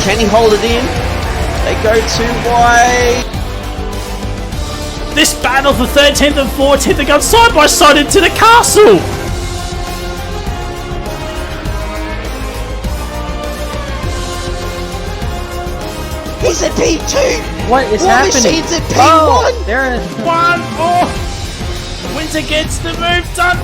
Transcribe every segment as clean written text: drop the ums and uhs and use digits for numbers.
Can he hold it in? They go too wide. This battle for 13th and 14th, they go side by side into the castle. He's at P2. What is War happening? Machine's at P1. Oh, there is One. Oh, Winter gets the move done.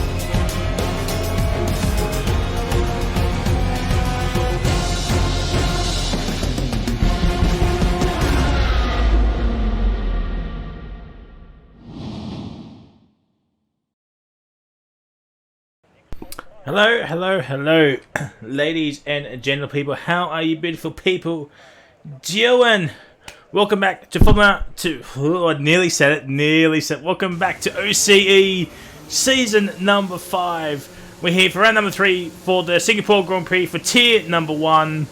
Hello, hello, hello, ladies and gentle people. How are you beautiful people doing? Welcome back to Formula 2. Oh, I nearly said it. Welcome back to OCE season number 5. We're here for round number 3 for the Singapore Grand Prix for tier number 1.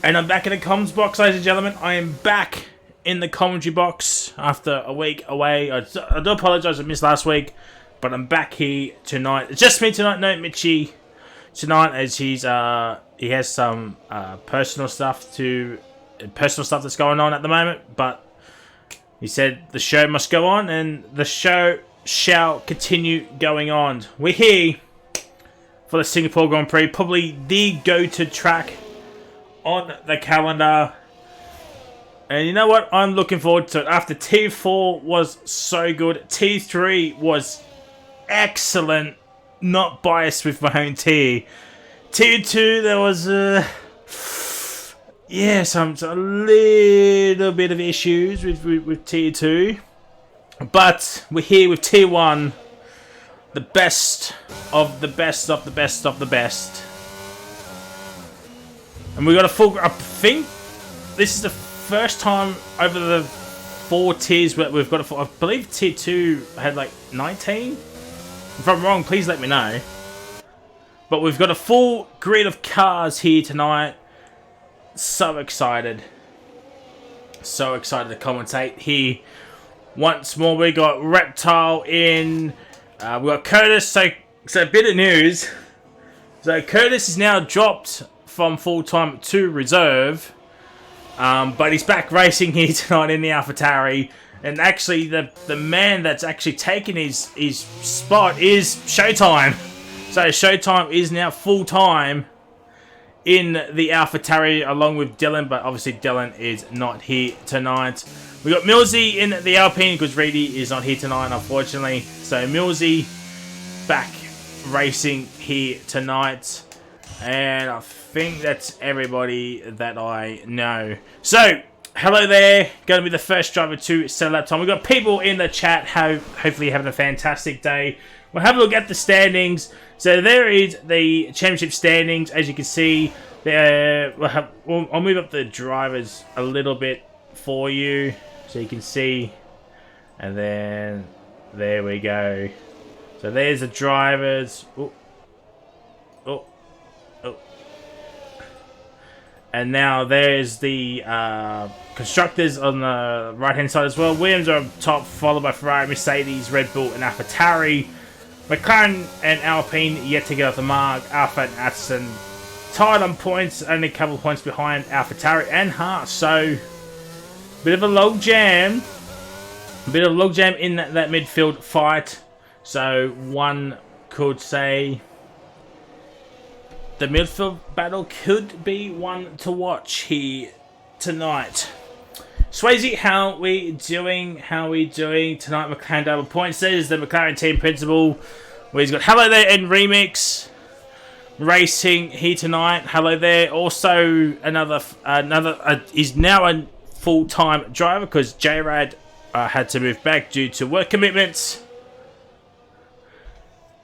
And I'm back in the comms box, ladies and gentlemen. I am back in the commentary box after a week away. I do apologise, I missed last week. But I'm back here tonight. It's just me tonight, no Mitchie tonight, as he has some personal stuff that's going on at the moment. But he said the show must go on, and the show shall continue going on. We're here for the Singapore Grand Prix, probably the go-to track on the calendar. And you know what? I'm looking forward to it. After T4 was so good, T3 was excellent. Not biased with my own tier. Tier 2, there was a little bit of issues with tier 2. But we're here with tier 1. The best of the best of the best of the best. And we got a full... I think this is the first time over the 4 tiers where we've got a full... I believe tier 2 had like 19. If I'm wrong, please let me know. But we've got a full grid of cars here tonight. So excited. So excited to commentate here. Once more, we got Reptile in. We got Curtis. So a bit of news. So Curtis is now dropped from full-time to reserve. But he's back racing here tonight in the AlphaTauri. And actually, the man that's actually taken his spot is Showtime. So Showtime is now full-time in the AlphaTauri along with Dylan. But obviously, Dylan is not here tonight. We got Millsy in the Alpine because Reedy is not here tonight, unfortunately. So Millsy back racing here tonight. And I think that's everybody that I know. So... hello there, going to be the first driver to set a lap time. We've got people in the chat, hopefully having a fantastic day. We'll have a look at the standings. So there is the championship standings, as you can see. I'll move up the drivers a little bit for you, so you can see. And then, there we go. So there's the drivers. And now there's the constructors on the right-hand side as well. Williams are on top, followed by Ferrari, Mercedes, Red Bull, and AlphaTauri. McLaren and Alpine yet to get off the mark. Alpha and Aston tied on points, only a couple of points behind AlphaTauri and Haas. So, bit of a log jam. In that midfield fight. So, one could say... the midfield battle could be one to watch here tonight. Swayze, how we doing? Tonight, McLaren double points. There's the McLaren team principal. Where he's got hello there in Remix racing here tonight. Hello there. Also, another is now a full-time driver because J-Rad had to move back due to work commitments.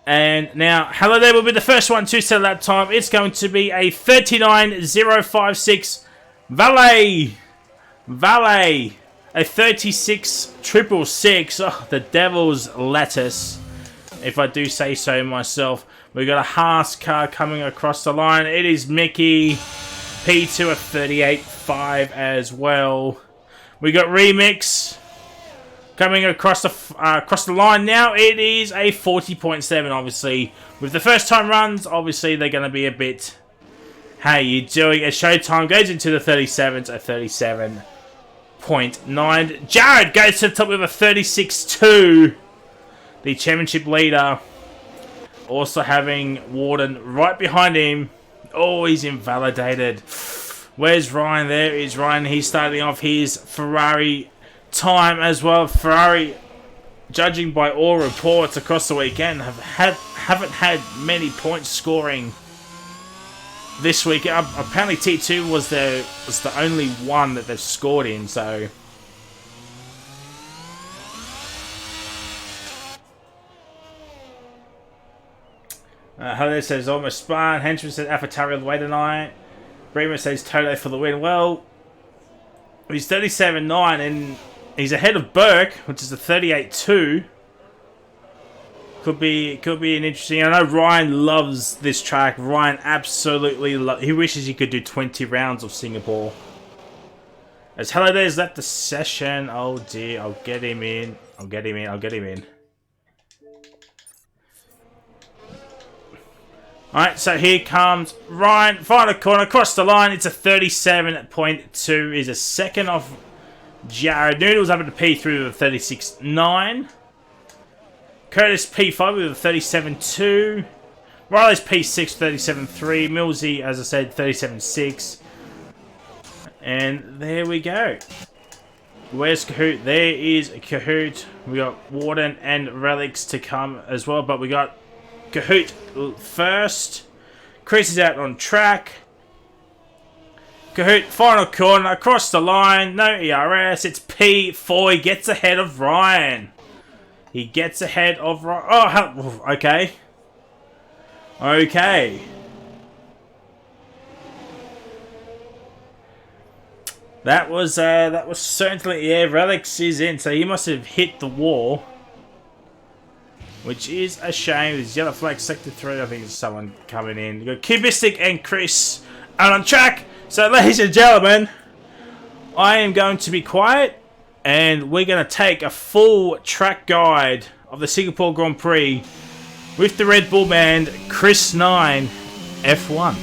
And now, hello there will be the first one to set a lap time. It's going to be a 39.056 Valet. A 36.666. Oh, the devil's lettuce, if I do say so myself. We've got a Haas car coming across the line. It is Mickey. P2 of 38.5 as well. We got Remix coming across the line now. It is a 40.7, obviously. With the first time runs, obviously they're going to be a bit How you doing? As Showtime goes into the 37s, a 37.9. Jared goes to the top with a 36.2. The championship leader. Also having Warden right behind him. Oh, he's invalidated. Where's Ryan? There is Ryan. He's starting off his Ferrari time as well. Ferrari, judging by all reports across the weekend, haven't had many points scoring this week. Apparently T2 was the only one that they've scored in, so Hello says almost spun. Henchman says AlphaTauri all the way tonight. Bremer says Toto for the win. Well, he's 37.9 and he's ahead of Burke, which is a 38.2. Could be an interesting. I know Ryan loves this track. Ryan absolutely he wishes he could do 20 rounds of Singapore. As Hello there's left the session. Oh dear, I'll get him in. I'll get him in. Alright, so here comes Ryan. Final corner, across the line. It's a 37.2. He's a second off Jared. Noodles up at the P3 with a 36.9. Curtis P5 with a 37.2. Riley's P6, 37.3. Millsy, as I said, 37.6. And there we go. Where's Kahoot? There is Kahoot. We got Warden and Relics to come as well, but we got Kahoot first. Chris is out on track. Kahoot, final corner, across the line, no ERS, it's P4, he gets ahead of Ryan. He gets ahead of Ryan. Oh, okay. Okay. That was certainly, yeah, Relics is in, so he must have hit the wall. Which is a shame. There's yellow flag sector 3. I think there's someone coming in. You got Cubistic and Chris are on track. So, ladies and gentlemen, I am going to be quiet, and we're going to take a full track guide of the Singapore Grand Prix with the Red Bull band, Chris 9 F1.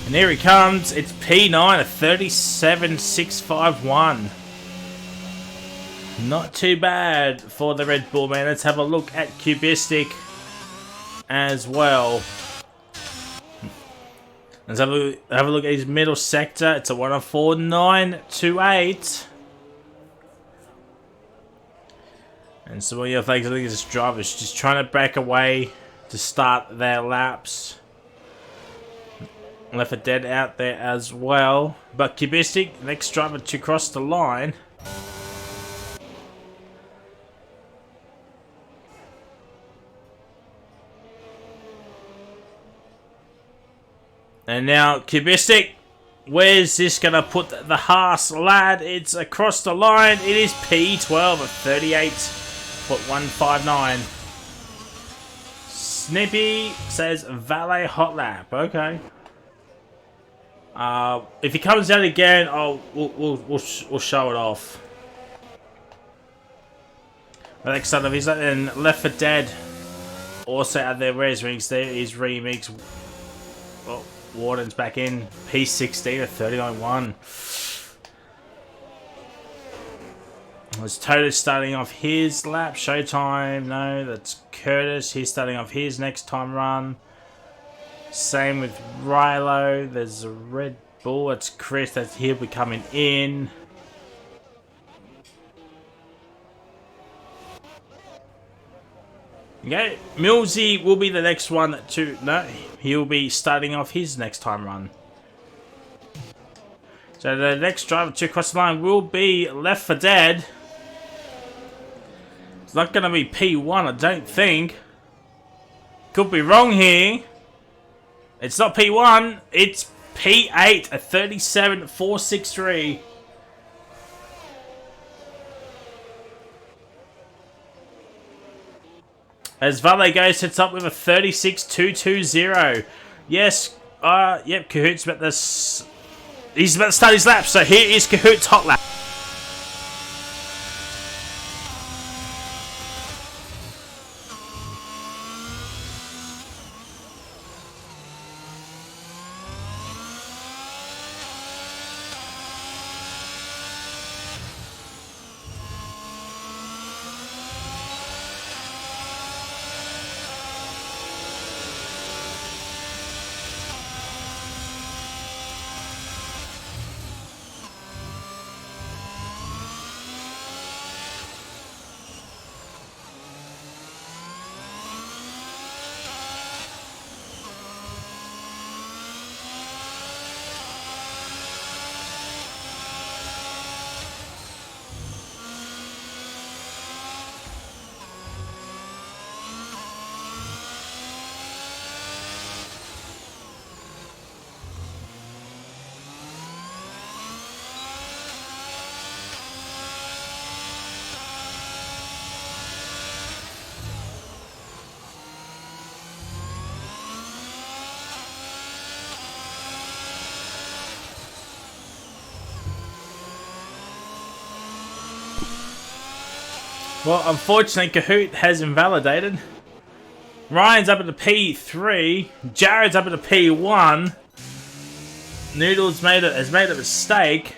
And here he comes. It's P9, a 37.651. Not too bad for the Red Bull man. Let's have a look at Cubistic as well. Let's have a look at his middle sector. It's a 104.928. And so you think this driver's just trying to break away to start their laps. Left it dead out there as well. But Cubistic, next driver to cross the line. And now Cubistic Where's this going to put the Haas lad? It's across the line. It is P12 at 38.159. Snippy says valet hot lap. Okay. If he comes out again, we'll show it off. But next up, he's then Left 4 Dead. Also out there, where's Rings? There is Remix. Oh, Warden's back in. P16 at 39.1. There's Toto starting off his lap. Showtime. No, that's Curtis. He's starting off his next time run. Same with Rilo. There's a Red Bull. It's Chris. He'll be coming in. Okay, Millsy will be the next one to... No, he'll be starting off his next time run. So the next driver to cross the line will be Left 4 Dead. It's not going to be P1, I don't think. Could be wrong here. It's not P1, it's P8 at 37.463. As Valet goes, sets up with a 36.220. Yes, yep, Cahoot's about this. He's about to start his lap, so here is Cahoot's hot lap. Well, unfortunately, Kahoot has invalidated. Ryan's up at the P3. Jared's up at the P1. Noodles has made a mistake.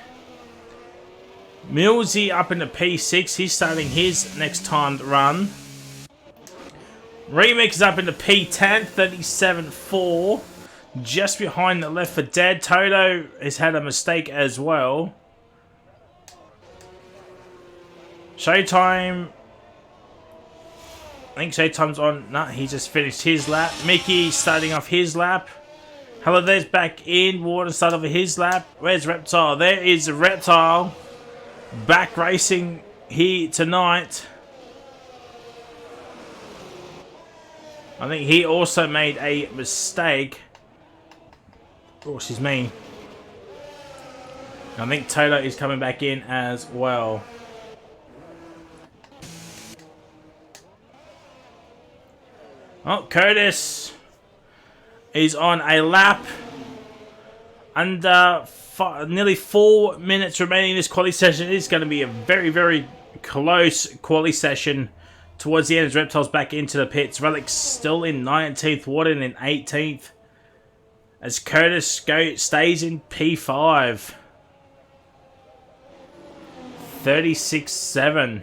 Millsy up in the P6. He's starting his next timed run. Remix is up in the P10, 37.4. Just behind the Left 4 Dead. Toto has had a mistake as well. Showtime. I think Showtime's on. Nah, he just finished his lap. Mickey starting off his lap. Hello, there's back in. Warden started off his lap. Where's Reptile? There is Reptile. Back racing here tonight. I think he also made a mistake. Oh, she's mean. I think Toto is coming back in as well. Oh, Curtis is on a lap. Under nearly 4 minutes remaining in this quali session. It is going to be a very, very close quali session. Towards the end, as Reptile's back into the pits. Relic's still in 19th. Warden in 18th. As Curtis stays in P5. 36.7.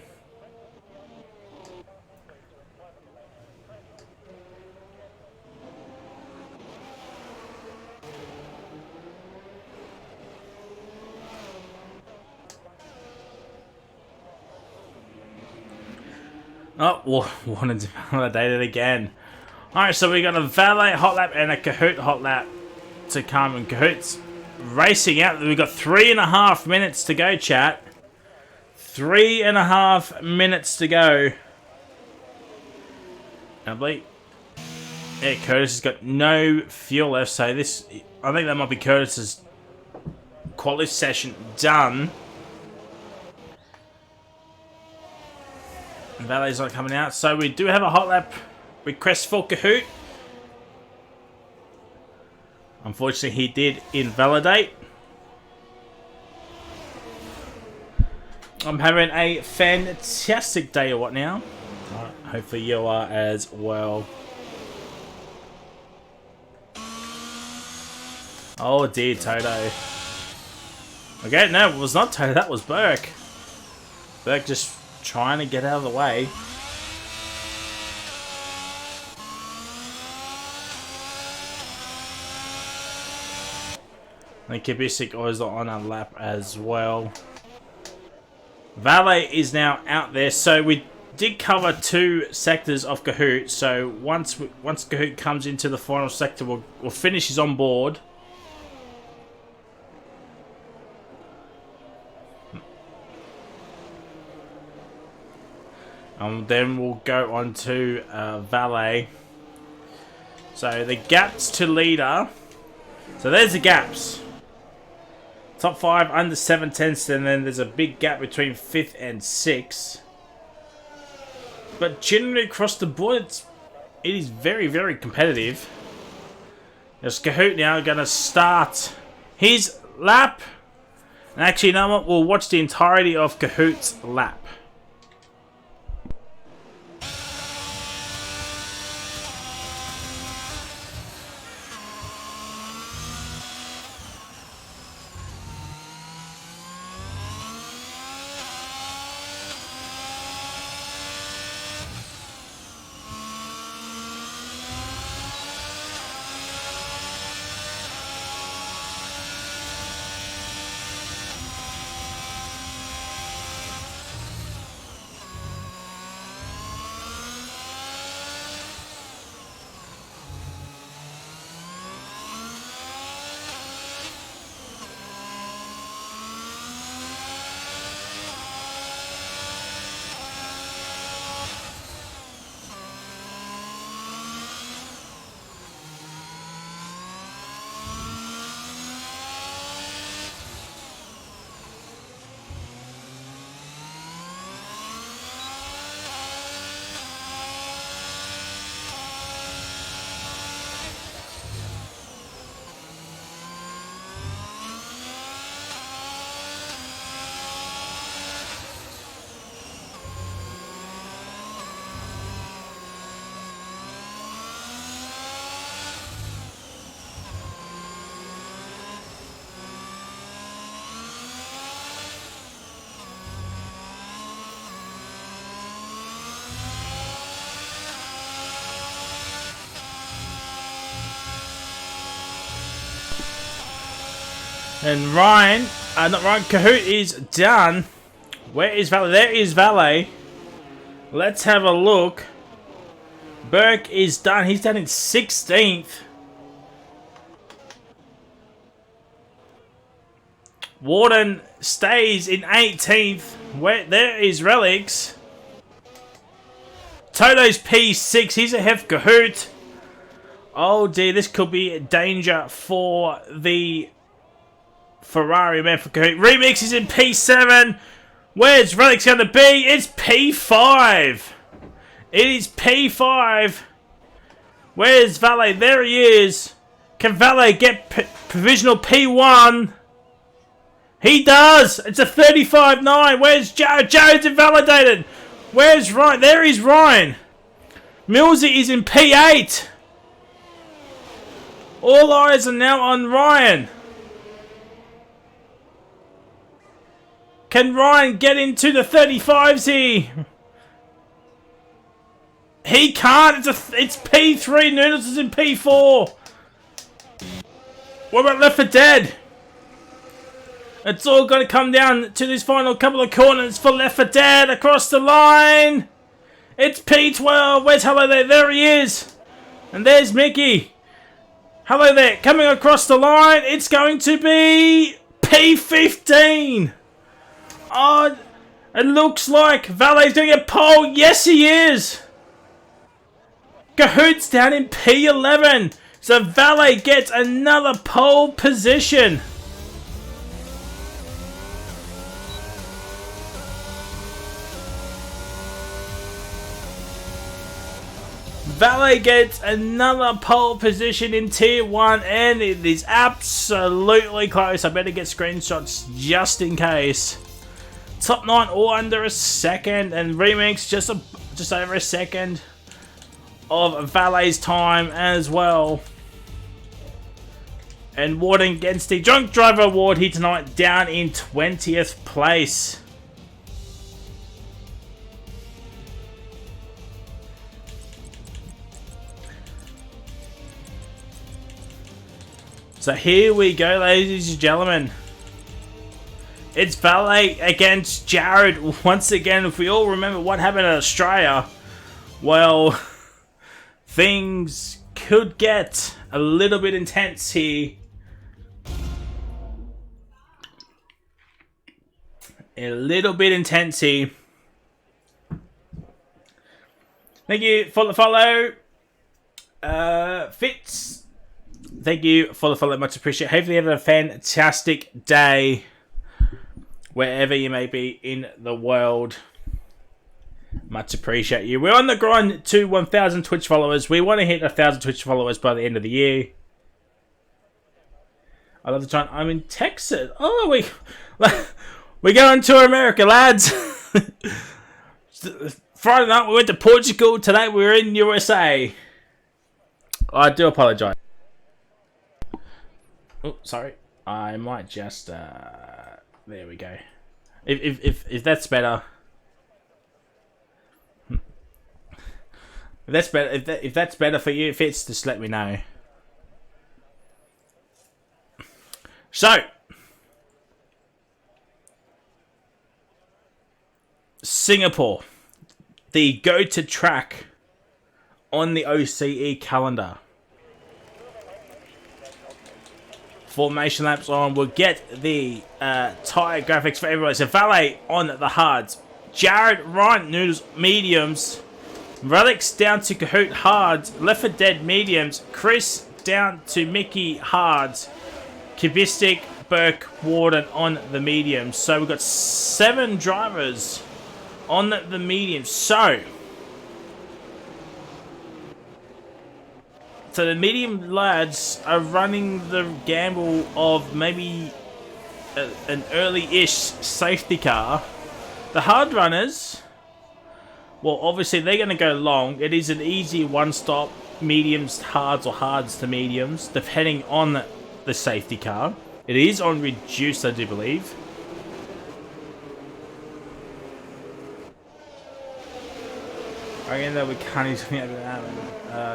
Oh, wanted to validate it again. Alright, so we got a valet hot lap and a Kahoot hot lap to come. And Kahoot's racing out. We've got 3.5 minutes to go, chat. 3.5 minutes to go. I believe. Yeah, Curtis has got no fuel left, so this. I think that might be Curtis's quality session done. And Valet's not coming out, so we do have a hot lap request for Kahoot. Unfortunately, he did invalidate. I'm having a fantastic day or what now? Hopefully you are as well. Oh dear, Toto. Okay, no, it was not Toto, that was Burke. Burke just trying to get out of the way. And Kubicek was on a lap as well. Valet is now out there, so we did cover 2 sectors of Kahoot. So once Kahoot comes into the final sector, we'll finish his on board. Then we'll go on to Valet. So the gaps to leader. So there's the gaps. Top 5 under 7/10, and then there's a big gap between 5th and 6th. But generally across the board, it is very, very competitive. There's Kahoot now going to start his lap. And actually, you know what? We'll watch the entirety of Kahoot's lap. And Ryan, not Ryan, Kahoot is done. Where is Valet? There is Valet. Let's have a look. Burke is done. He's done in 16th. Warden stays in 18th. There is Relics. Toto's P6. He's ahead of Kahoot. Oh dear, this could be a danger for the Ferrari man for Kahoot. Remix is in P7. Where's Relics going to be? It's P5. It is P5. Where's Valet? There he is. Can Valet get provisional P1? He does. It's a 35.9. Where's Joe? Joe's invalidated. Where's Ryan? There is Ryan. Millsy is in P8. All eyes are now on Ryan. Can Ryan get into the 35s here? He can't. It's P3. Noodles is in P4. What about Left 4 Dead? It's all going to come down to this final couple of corners for Left 4 Dead across the line. It's P12. Where's Hello There? There he is. And there's Mickey. Hello There. Coming across the line. It's going to be P15. Oh, it looks like Valet's going to get pole. Yes, he is. Kahoot's down in P11. So Valet gets another pole position. Valet gets another pole position in Tier 1, and it is absolutely close. I better get screenshots just in case. Top 9 all under a second, and Remix just over a second of Valet's time as well. And Warden gets the Drunk Driver Award here tonight, down in 20th place. So here we go, ladies and gentlemen. It's Valet against Jared. Once again, if we all remember what happened in Australia, well, things could get a little bit intense here. A little bit intense here. Thank you for the follow. Fitz. Thank you for the follow, much appreciated. Hopefully you have a fantastic day wherever you may be in the world. Much appreciate you. We're on the grind to 1,000 Twitch followers. We want to hit 1,000 Twitch followers by the end of the year. I love the time. I'm in Texas. Oh, we're going to America, lads. Friday night we went to Portugal. Today we're in USA. I do apologize. Oh, sorry. I might just there we go. If that's better. If that's better, if that's better for you, if it's, just let me know. So, Singapore, the go-to track on the OCE calendar. Formation laps on. We'll get the tyre graphics for everyone. So Valet on the hards. Jared, Ryan, Noodles, mediums. Relics down to Kahoot, hards. Left 4 Dead, mediums. Chris down to Mickey, hards. Kubistic, Burke, Warden on the mediums. So we've got 7 drivers on the mediums. So the medium lads are running the gamble of maybe an early-ish safety car. The hard runners, well, obviously they're going to go long. It is an easy one-stop, mediums, hards, or hards to mediums, depending on the safety car. It is on reduced, I do believe. Again, though we can't easily have it out.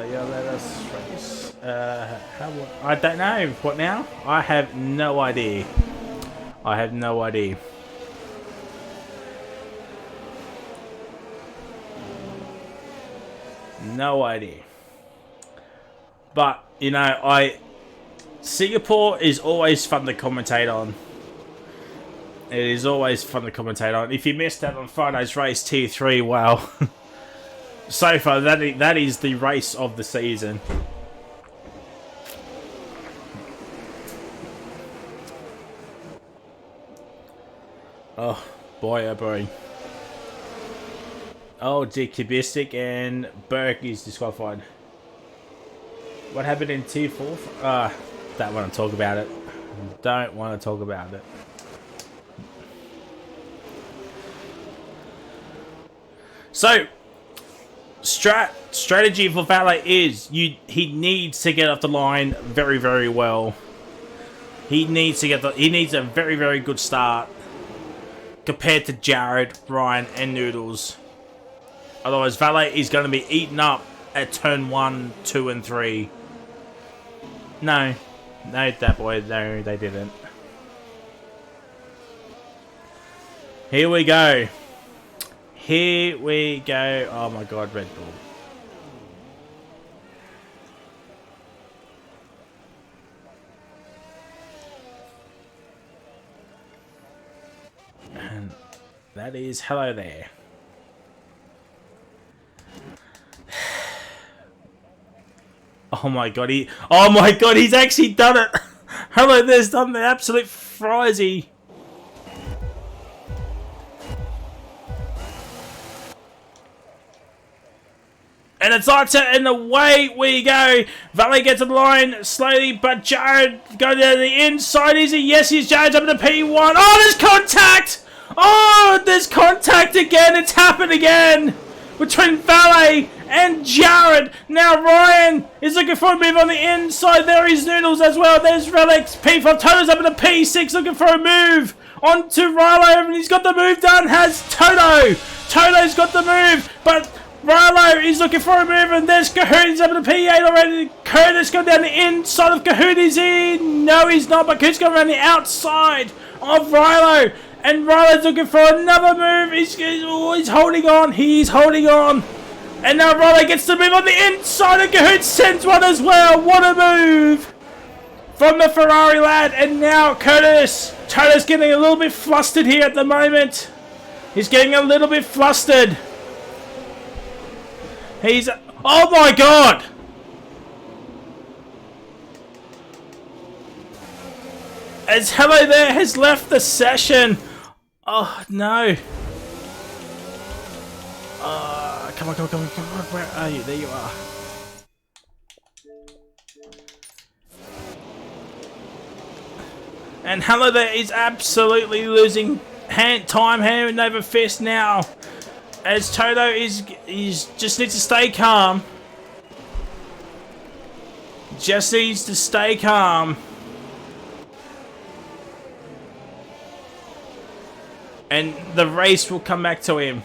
Yeah, let us race. I don't know. What now? I have no idea. I have no idea. No idea. But, you know, Singapore is always fun to commentate on. It is always fun to commentate on. If you missed out on Friday's race, T3, well... So far, that is the race of the season. Oh, boy, oh boy. Oh, dear, Kubistic and Burke is disqualified. What happened in Tier 4? Don't want to talk about it. Don't want to talk about it. So... strategy for Valet is he needs to get off the line very, very well. He needs a very, very good start compared to Jared, Ryan, and Noodles. Otherwise, Valet is going to be eaten up at turn 1, 2, and 3. No, that boy, no, they didn't. Here we go. Here we go. Oh my god, Red Bull. And that is hello there. Oh my god, he's actually done it. Hello there's done the absolute frizy. And it's lights out, and away we go. Valet gets to the line slowly, but Jared goes down the inside. Is he? Yes, he's Jared's up to P1. Oh, there's contact! Oh, there's contact again. It's happened again between Valet and Jared. Now Ryan is looking for a move on the inside. There is Noodles as well. There's Relics. P5. Toto's up to P6 looking for a move onto Rilo, and he's got the move done. Has Toto. Toto's got the move, but Rilo is looking for a move, and there's Kahooties up in the P8 already. Curtis going down the inside of Kahooties in. No, he's not, but Kahooties going around the outside of Rilo. And Rilo's looking for another move. He's holding on. He's holding on. And now Rilo gets the move on the inside, and Kahoots sends one as well. What a move from the Ferrari lad. And now Curtis. Toto's getting a little bit flustered here at the moment. He's getting a little bit flustered. He's... Oh my god! As Hello There has left the session. Oh no. Come on. Where are you? There you are. And Hello There is absolutely losing time hand over fist now. As Toto just needs to stay calm. Just needs to stay calm. And the race will come back to him.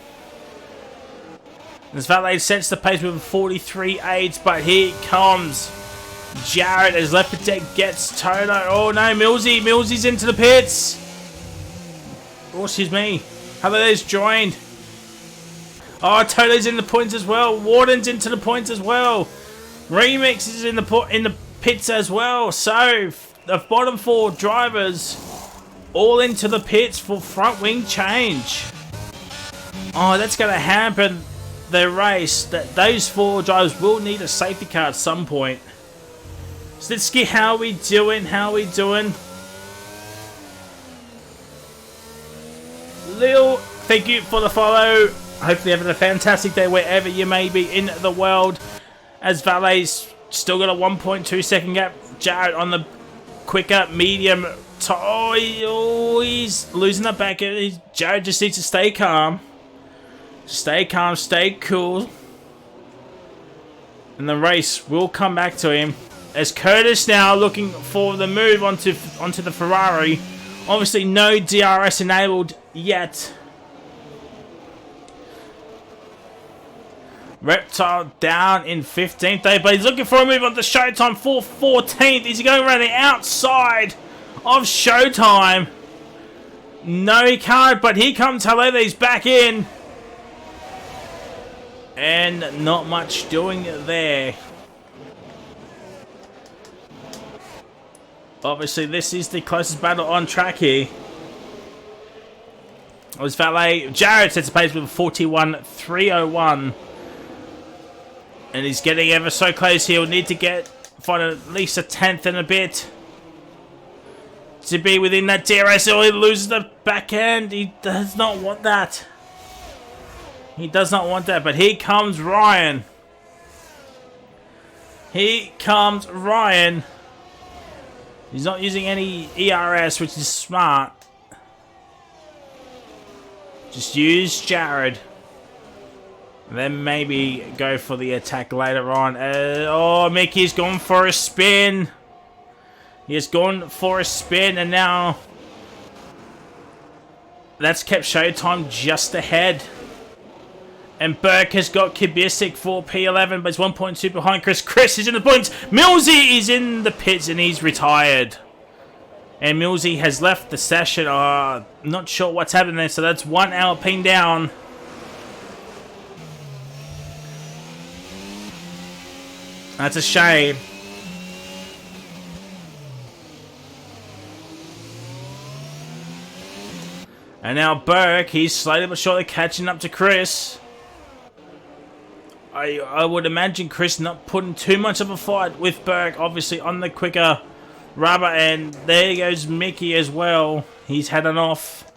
As Valet sets the pace with 43.8, but here it comes. Jared as left deck gets Toto. Oh no, Millsy's into the pits. Oh, excuse me. Hello There's joined. Oh, Toto's in the points as well. Warden's into the points as well. Remix is in the pits as well. So the bottom four drivers all into the pits for front wing change. Oh, that's going to hamper the race. Those four drivers will need a safety car at some point. So let's see how we doing. Lil, thank you for the follow. Hopefully having a fantastic day wherever you may be in the world. As Valet's still got a 1.2 second gap. Jared on the quicker, medium. He's losing the back. Jared just needs to stay calm. Stay calm, stay cool. And the race will come back to him. As Curtis now looking for the move onto the Ferrari. Obviously no DRS enabled yet. Reptile down in 15th day, but he's looking for a move on to Showtime for 14th. Is he going around the outside of Showtime? No, he can't, but here comes Hello, he's back in. And not much doing there. Obviously, this is the closest battle on track here. It was Valet. Jared sets the pace with 41.301. And he's getting ever so close. He'll need to find at least a 10th and a bit to be within that DRS, or he loses the back end. He does not want that. He does not want that. But here comes Ryan. Here comes Ryan. He's not using any ERS, which is smart. Just use Jared. Then maybe go for the attack later on. Oh, Mickey's gone for a spin. He has gone for a spin, and now that's kept Showtime just ahead. And Burke has got Kibisic for P11, but it's 1.2 behind Chris. Chris is in the points. Millsy is in the pits, and he's retired. And Millsy has left the session. Not sure what's happening there, so that's 1 Alpine down. That's a shame. And now Burke, he's slowly but surely catching up to Chris. I would imagine Chris not putting too much of a fight with Burke, obviously on the quicker rubber. And there goes Mickey as well. He's heading off.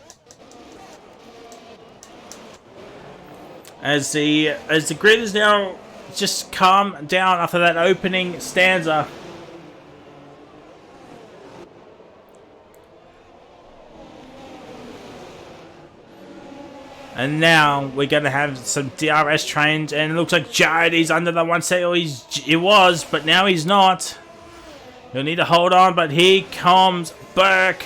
As the grid is now just calm down after that opening stanza. And now we're going to have some DRS trains, and it looks like Jared is under the 170. He was, but now he's not. He'll need to hold on, but here comes Burke.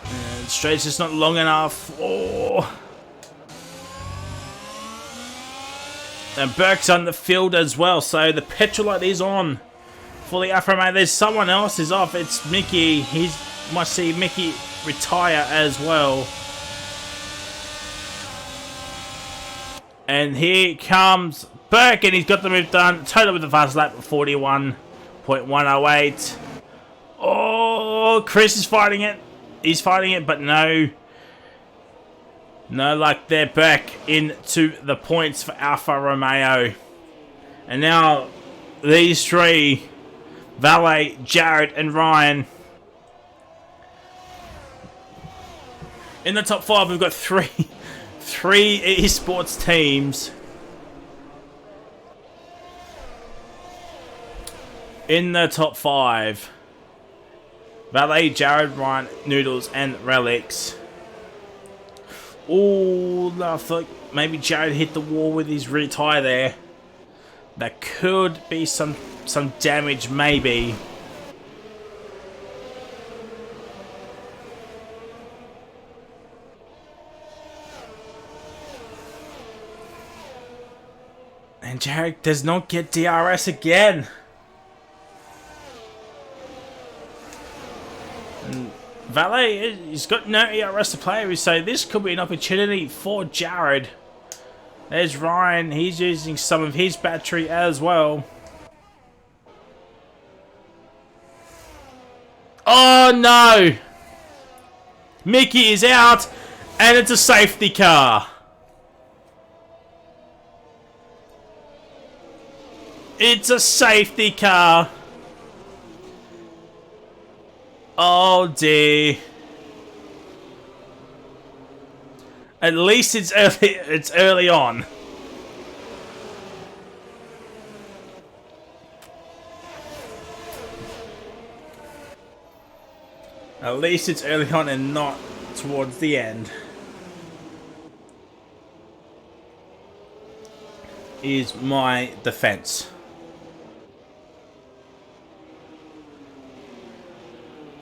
And straight's just not long enough. Oh. And Burke's on the field as well, so the petrol light is on for the Alfa Romeo. There's someone else is off. It's Mickey. Must see Mickey retire as well. And here comes Burke, and he's got the move done. Total with the fast lap of 41.108. Oh, Chris is fighting it. He's fighting it, but no. No luck there. Burke into the points for Alfa Romeo. And now these three, Valet, Jared, and Ryan. In the top 5, we've got three esports teams. In the top 5, Valet, Jared, Ryan, Noodles, and Relics. Oh, I thought maybe Jared hit the wall with his rear tire there. That could be some damage, maybe. And Jared does not get DRS again. And Valet, he's got no ERS to play with, so this could be an opportunity for Jared. There's Ryan. He's using some of his battery as well. Oh no! Mickey is out, and it's a safety car. It's a safety car. Oh dear. At least it's early on. At least it's early on and not towards the end. Is my defense.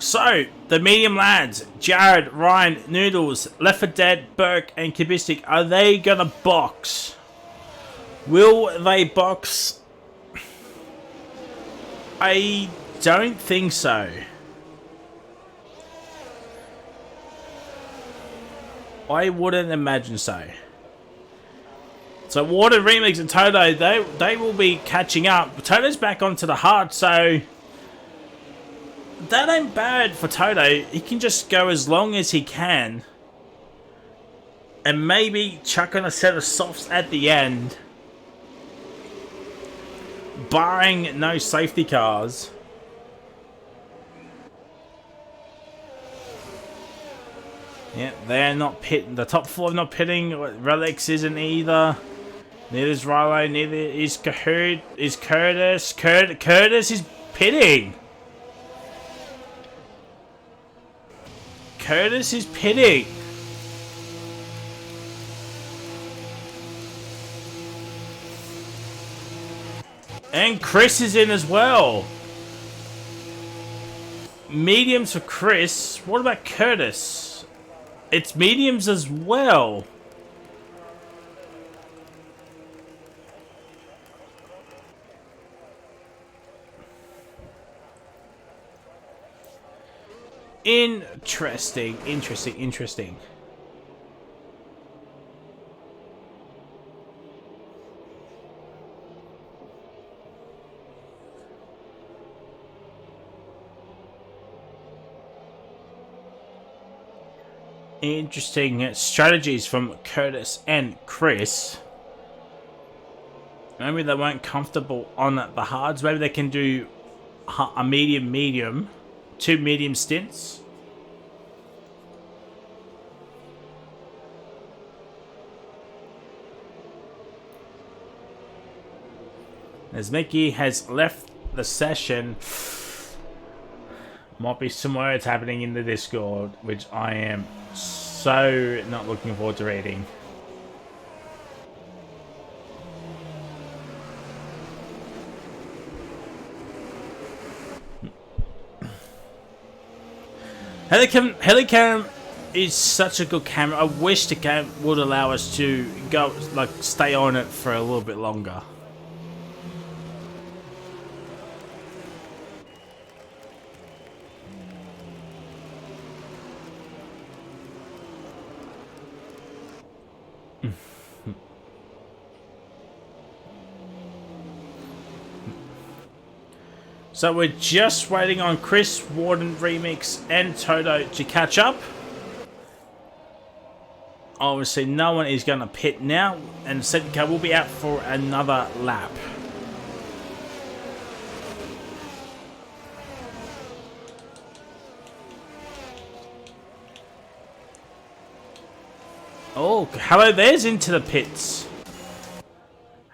So, the medium lads, Jared, Ryan, Noodles, Left 4 Dead, Burke, and Kubistic, are they gonna box? Will they box? I don't think so. I wouldn't imagine so. So, Water, Remix, and Toto, they will be catching up. Toto's back onto the hard, so that ain't bad for Toto. He can just go as long as he can. And maybe chuck on a set of softs at the end. Barring no safety cars. Yeah, they're not pitting. The top 4 not pitting. Relics isn't either. Neither is Rilo. Neither is Kahoot. Is Curtis. Curtis is pitting. Curtis is pitting. And Chris is in as well. Mediums for Chris. What about Curtis? It's mediums as well. Interesting. Interesting strategies from Curtis and Chris. Maybe they weren't comfortable on the hards. Maybe they can do a medium, 2 medium stints. As Mickey has left the session. Might be some words happening in the Discord, which I am so not looking forward to reading. Helicam is such a good camera. I wish the game would allow us to go, like, stay on it for a little bit longer. So we're just waiting on Chris, Warden, Remix, and Toto to catch up. Obviously, no one is going to pit now, and second car will be out for another lap. Oh, hello there's into the pits.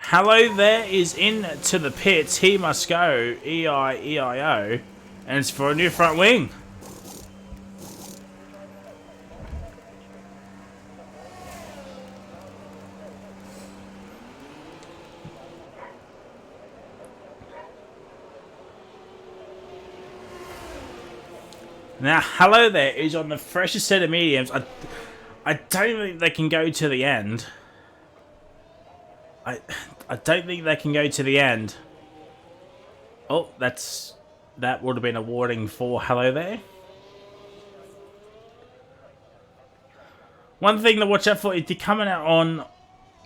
Hello there is into the pits. He must go. E-I-E-I-O. And it's for a new front wing. Now, hello there is on the freshest set of mediums. I don't think they can go to the end. I don't think they can go to the end. Oh, that would have been a warning for hello there. One thing to watch out for if you're coming out on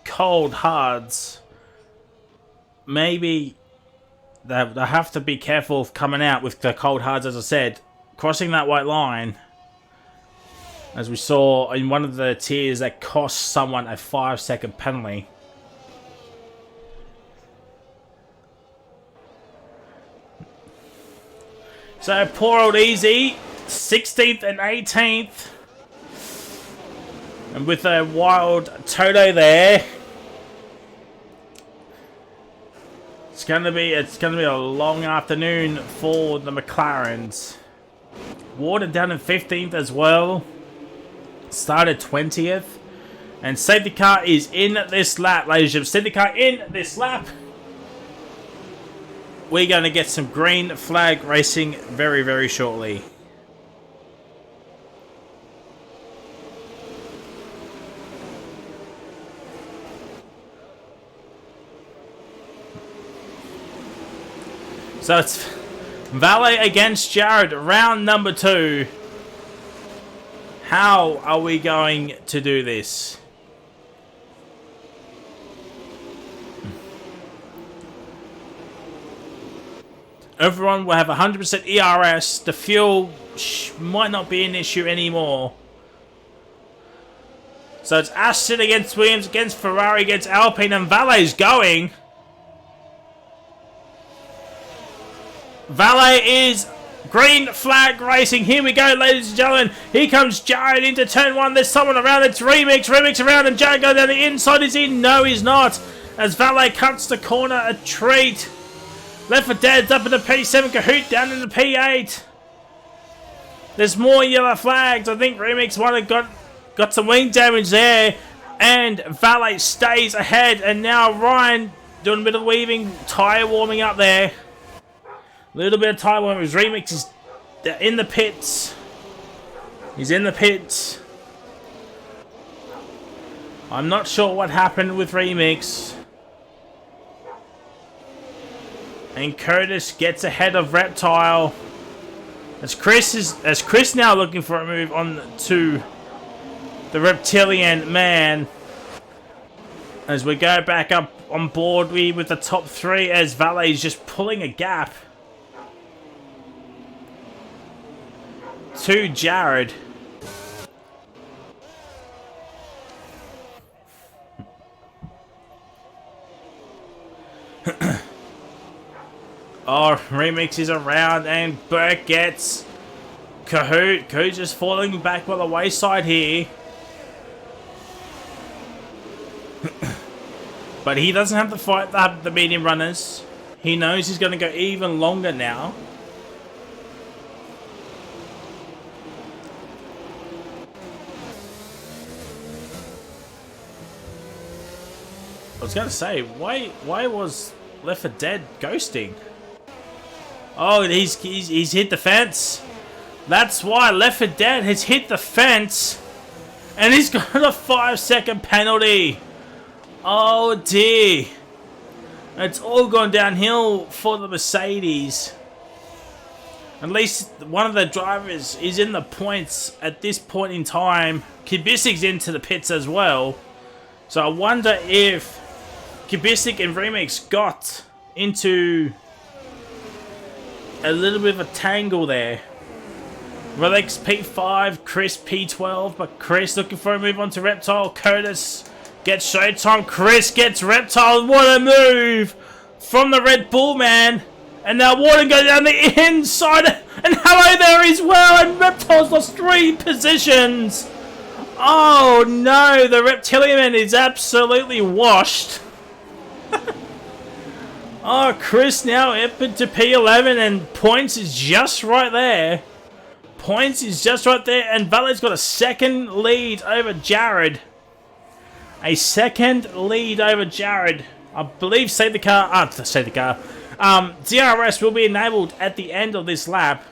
cold hards, maybe they have to be careful of coming out with the cold hards, as I said. Crossing that white line, as we saw in one of the tiers that cost someone a 5-second penalty. So poor old Easy, 16th and 18th. And with a wild Toto there. It's gonna be a long afternoon for the McLarens. Warden down in 15th as well. Started 20th. And safety car is in this lap, ladies and gentlemen. Safety car in this lap. We're going to get some green flag racing very, very shortly. So it's Valet against Jared, round number 2. How are we going to do this? Everyone will have 100% ERS. The fuel might not be an issue anymore. So it's Aston against Williams, against Ferrari, against Alpine, and Valet's going. Valet is green flag racing. Here we go, ladies and gentlemen. Here comes Jared into turn 1. There's someone around. It's Remix. Remix around, and Jared goes down the inside. Is in? No, he's not. As Valet cuts the corner, a treat. Left for Dad's up in the P7. Kahoot down in the P8. There's more yellow flags. I think Remix might have got some wing damage there. And Valet stays ahead. And now Ryan doing a bit of weaving. Tyre warming up there. A little bit of tyre warming. His Remix is in the pits. He's in the pits. I'm not sure what happened with Remix. And Curtis gets ahead of Reptile. As Chris now looking for a move on to the Reptilian man. As we go back up on board with the top 3 as Valet is just pulling a gap to Jared. Oh, Remix is around and Burke gets Kahoot. Kahoot just falling back by the wayside here. But he doesn't have to fight the medium runners. He knows he's going to go even longer now. I was going to say, why was Left 4 Dead ghosting? Oh, he's hit the fence. That's why Left 4 Dead has hit the fence. And he's got a 5-second penalty. Oh dear. It's all gone downhill for the Mercedes. At least one of the drivers is in the points at this point in time. Kubicik's into the pits as well. So I wonder if Kubicik and Remix got into a little bit of a tangle there. Relics P5, Chris P12, but Chris looking for a move on to Reptile. Curtis gets Showtime. Chris gets Reptile. What a move from the Red Bull man. And now Warden goes down the inside. And hello there as well. And Reptile's lost 3 positions. Oh no, the Reptilian man is absolutely washed. Oh, Chris now up into P11 and points is just right there. Points is just right there, and Valet's got a second lead over Jared. A second lead over Jared. I believe DRS will be enabled at the end of this lap.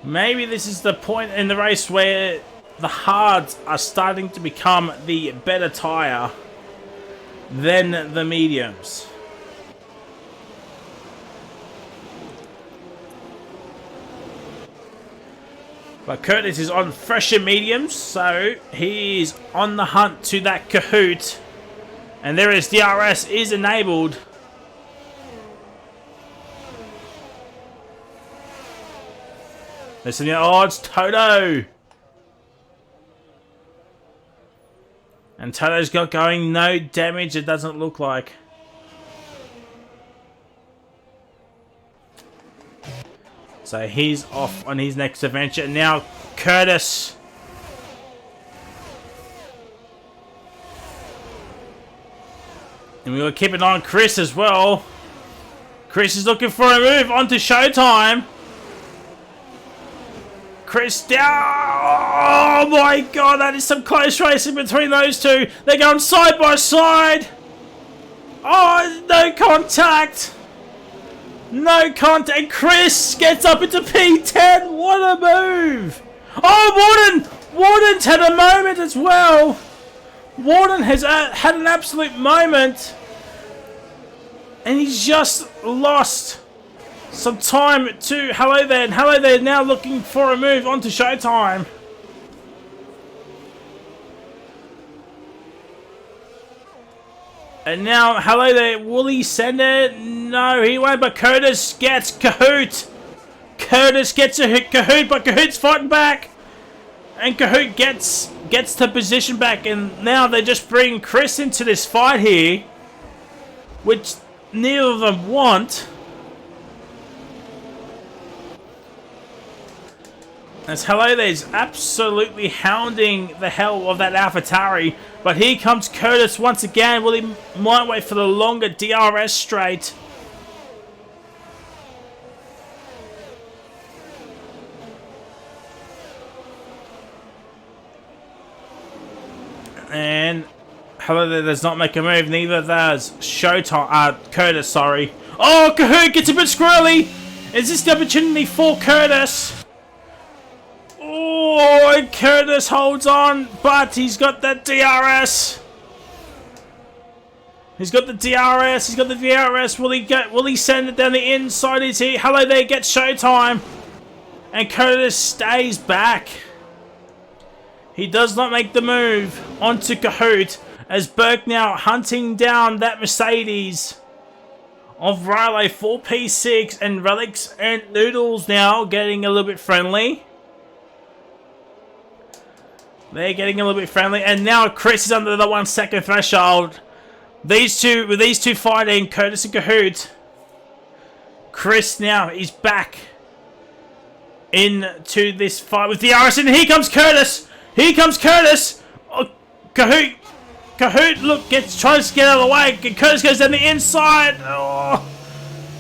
Maybe this is the point in the race where the hards are starting to become the better tyre than the mediums. But Curtis is on fresher mediums, so he's on the hunt to that Kahoot. And there is DRS is enabled. Listen, oh, it's Toto. And Toto's got going no damage, it doesn't look like. So he's off on his next adventure. Now Curtis. And we're going to keep an eye on Chris as well. Chris is looking for a move onto Showtime. Chris down. Oh my god, that is some close racing between those two. They're going side by side. Oh, no contact. No contact. Chris gets up into P10. What a move. Oh, Warden's had a moment as well. Warden has had an absolute moment. And he's just lost some time to Hello There. And Hello There now looking for a move onto Showtime. And now, hello there, will he send it? No, he won't, but Curtis gets Kahoot. Curtis gets a hit Kahoot, but Kahoot's fighting back. And Kahoot gets the position back, and now they just bring Chris into this fight here, which neither of them want. As Hello There's absolutely hounding the hell of that AlphaTauri. But here comes Curtis once again. Well, he might wait for the longer DRS straight. And Hello There does not make a move. Neither does Curtis, sorry. Oh, Kahoot gets a bit squirrely. Is this the opportunity for Curtis? Oh, and Curtis holds on, but he's got that DRS. He's got the DRS. Will he send it down the inside? Is he? Hello There gets Showtime. And Curtis stays back. He does not make the move onto Kahoot, as Burke now hunting down that Mercedes of Riley 4P6, and Relics and Noodles now getting a little bit friendly. They're getting a little bit friendly, and now Chris is under the 1 second threshold. These two fighting, Curtis and Kahoot. Chris now is back into this fight with DRS, and here comes Curtis. Oh, Kahoot Kahoot, look, tries to get out of the way. Curtis goes down the inside. Oh.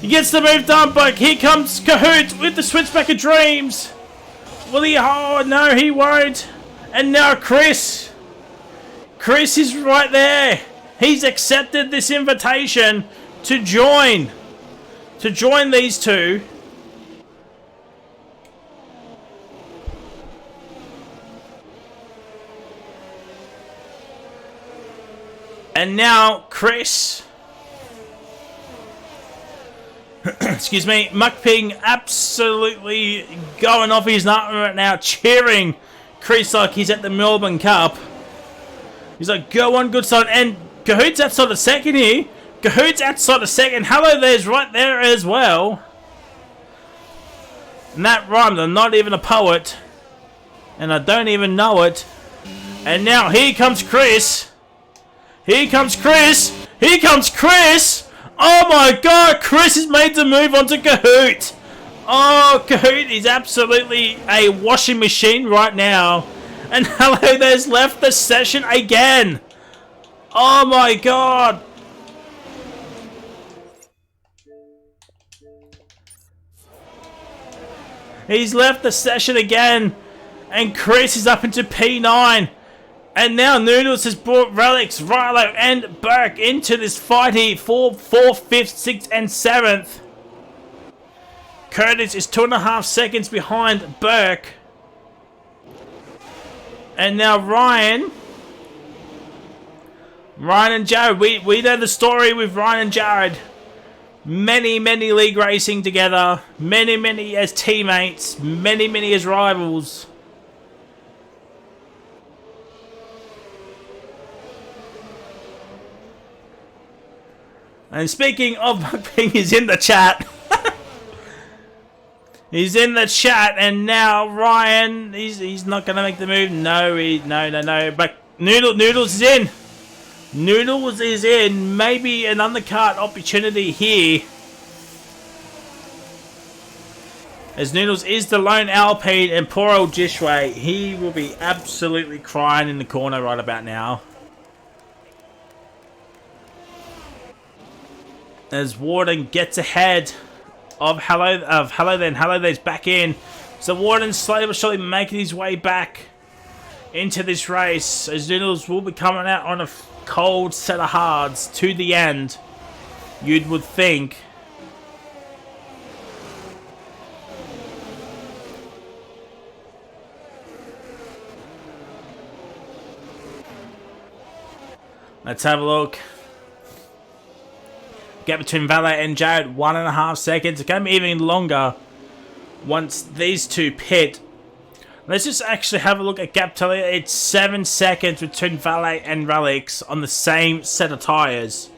He gets the move done, but here comes Kahoot with the switchback of dreams. Will he? Oh, no, he won't. And now Chris. Chris is right there. He's accepted this invitation to join. To join these two. And now Chris, excuse me, Muckping absolutely going off his nut right now, cheering Chris like he's at the Melbourne Cup. He's like, go on, good son. And Cahoot's outside the second here. Cahoot's outside the second. Hello there's right there as well. And that rhymed. I'm not even a poet. And I don't even know it. And now here comes Chris. Here comes Chris! Here comes Chris! Oh my god, Chris has made the move onto Kahoot! Oh, Kahoot is absolutely a washing machine right now. And hello, there's left the session again! Oh my god! He's left the session again! And Chris is up into P9! And now Noodles has brought Relics, Rilo, and Burke into this fight here for 4th, 5th, 6th, and 7th. Curtis is 2.5 seconds behind Burke. And now Ryan and Jared. We know the story with Ryan and Jared. Many league racing together. Many as teammates. Many as rivals. And speaking of Muckping, he's in the chat. He's in the chat, and now Ryan, he's not gonna make the move. No. But Noodles is in. Noodles is in. Maybe an undercut opportunity here. As Noodles is the lone Alpine, and poor old Jishway, he will be absolutely crying in the corner right about now. As Warden gets ahead of Hello There's back in. So Warden's slowly but surely making his way back into this race. As Noodles will be coming out on a cold set of hards to the end. You would think. Let's have a look. Gap between Valet and Jared, 1.5 seconds. It's going to be even longer once these two pit. Let's just actually have a look at gap tally. It's 7 seconds between Valet and Relics on the same set of tyres.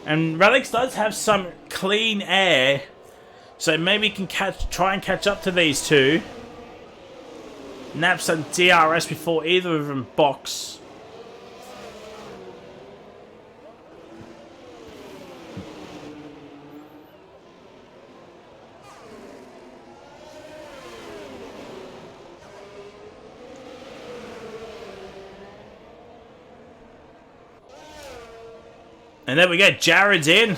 And Relics does have some clean air, so maybe he can try and catch up to these two. Naps and DRS before either of them box. And there we go, Jared's in.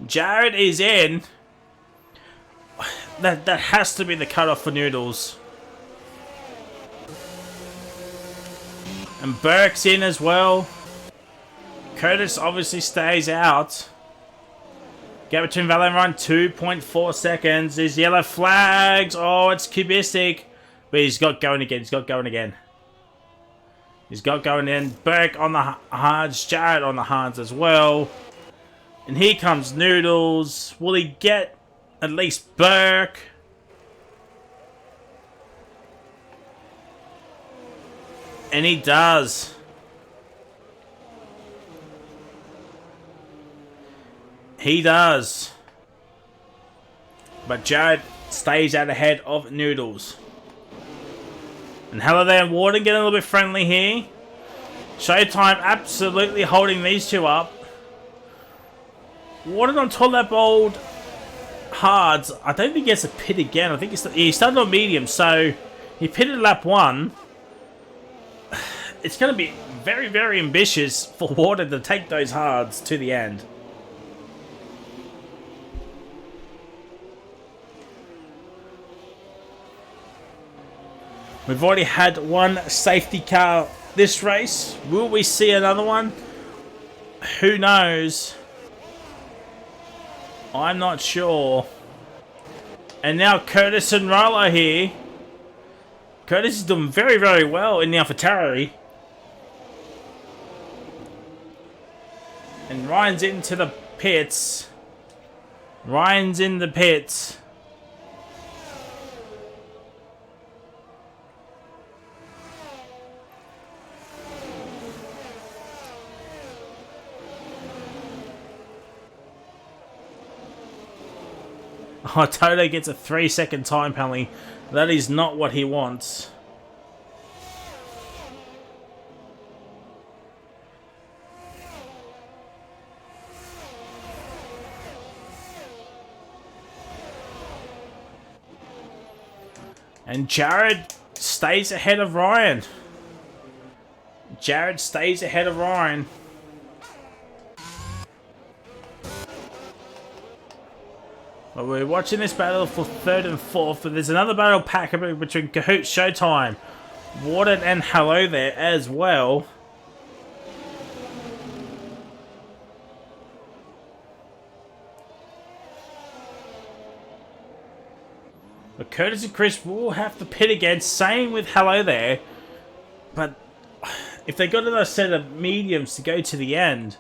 Jared is in. That has to be the cutoff for Noodles. And Burke's in as well. Curtis obviously stays out. Gap between Valet and Ryan, 2.4 seconds. There's yellow flags. Oh, it's cubistic. But he's got going again. He's got going again. He's got going in. Burke on the hards. Jared on the hards as well. And here comes Noodles. Will he get at least Burke? And he does. He does. But Jared stays out ahead of Noodles. And hello there, Warden getting a little bit friendly here. Showtime absolutely holding these two up. Warden on top of that bold hards. I don't think he gets a pit again. I think he started on medium, so he pitted lap 1. it's going to be very, very ambitious for Water to take those hards to the end. We've already had one safety car this race. Will we see another one? Who knows? I'm not sure. And now Curtis and Rolo here. Curtis is doing very, very well in the AlphaTauri. And Ryan's into the pits. Ryan's in the pits. Oh, Toto gets a 3-second time penalty. That is not what he wants. And Jared stays ahead of Ryan. Jared stays ahead of Ryan. Well, we're watching this battle for 3rd and 4th, but there's another battle pack between Kahoot, Showtime, Warden, and Hello There as well. But Curtis and Chris will have to pit again, same with Hello There. But if they got another set of mediums to go to the end,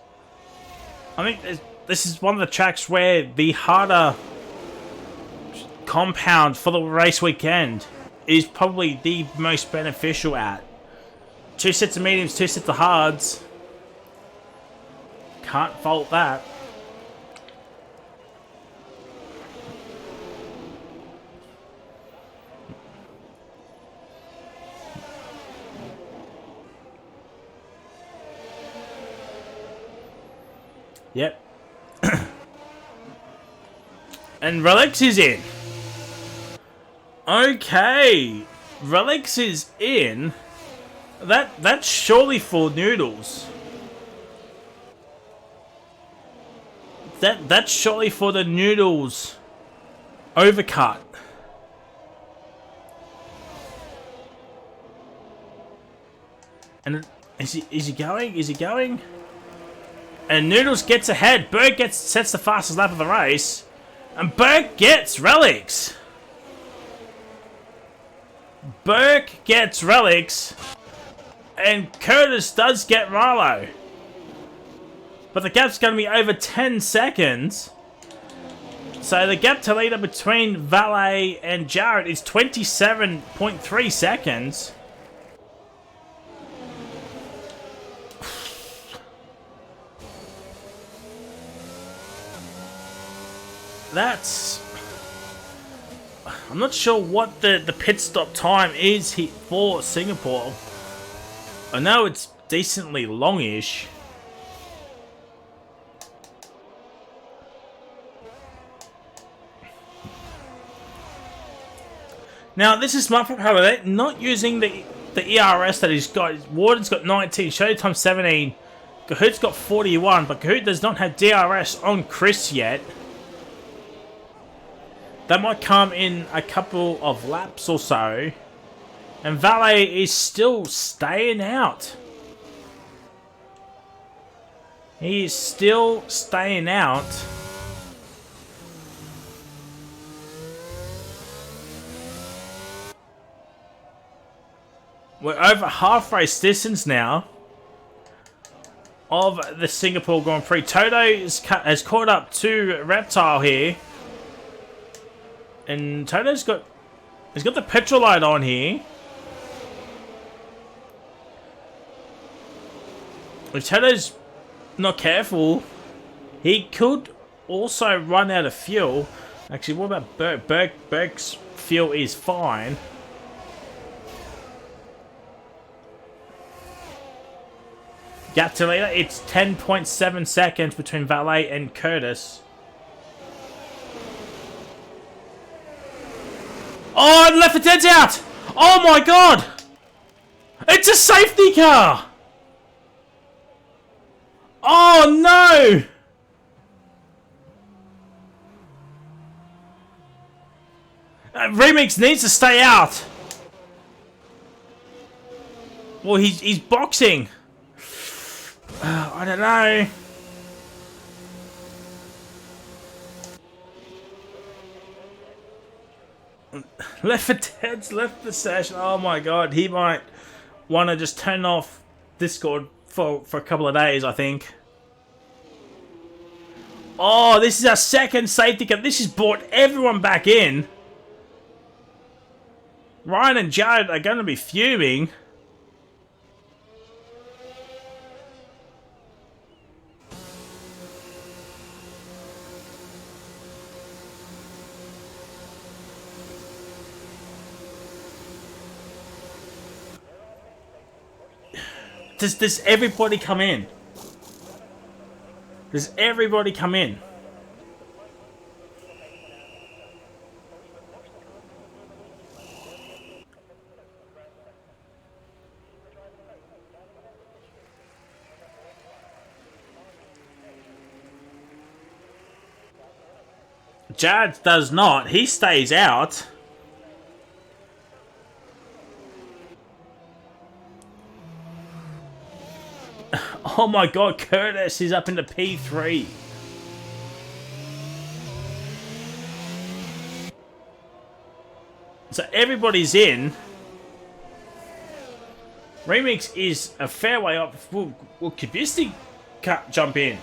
I think this is one of the tracks where the harder compound for the race weekend is probably the most beneficial at. 2 sets of mediums, 2 sets of hards. Can't fault that. Yep. And Relics is in. Okay, Relics is in. That's surely for Noodles. That's surely for the Noodles overcut. And is he going? Is he going? And Noodles gets ahead. Berg sets the fastest lap of the race, and Berg gets Relics. Burke gets Relics, and Curtis does get Marlowe. But the gap's going to be over 10 seconds. So the gap to leader between Valet and Jared is 27.3 seconds. That's... I'm not sure what the pit stop time is for Singapore. I know it's decently longish. Now, this is smart from Holiday, not using the ERS that he's got. Warden's got 19, Showtime 17, Kahoot's got 41, but Kahoot does not have DRS on Chris yet. That might come in a couple of laps or so. And Valet is still staying out. He is still staying out. We're over half race distance now of the Singapore Grand Prix. Toto has caught up to Reptile here. And Toto's got the petrol light on here. If Toto's not careful, he could also run out of fuel. Actually, what about Berg? Berg's fuel is fine. Gap to leader, it's 10.7 seconds between Valet and Curtis. Oh, and left for dead's out! Oh my god! It's a safety car! Oh no! Remix needs to stay out. Well, he's boxing. I don't know. Left for Dead's left the session. Oh my god, he might want to just turn off Discord for a couple of days, I think. Oh, this is our second safety car. This has brought everyone back in. Ryan and Jared are going to be fuming. Does everybody come in? Does everybody come in? Jared does not. He stays out. Oh my god, Curtis is up into P3. So everybody's in. Remix is a fair way up. Will Kibisty jump in?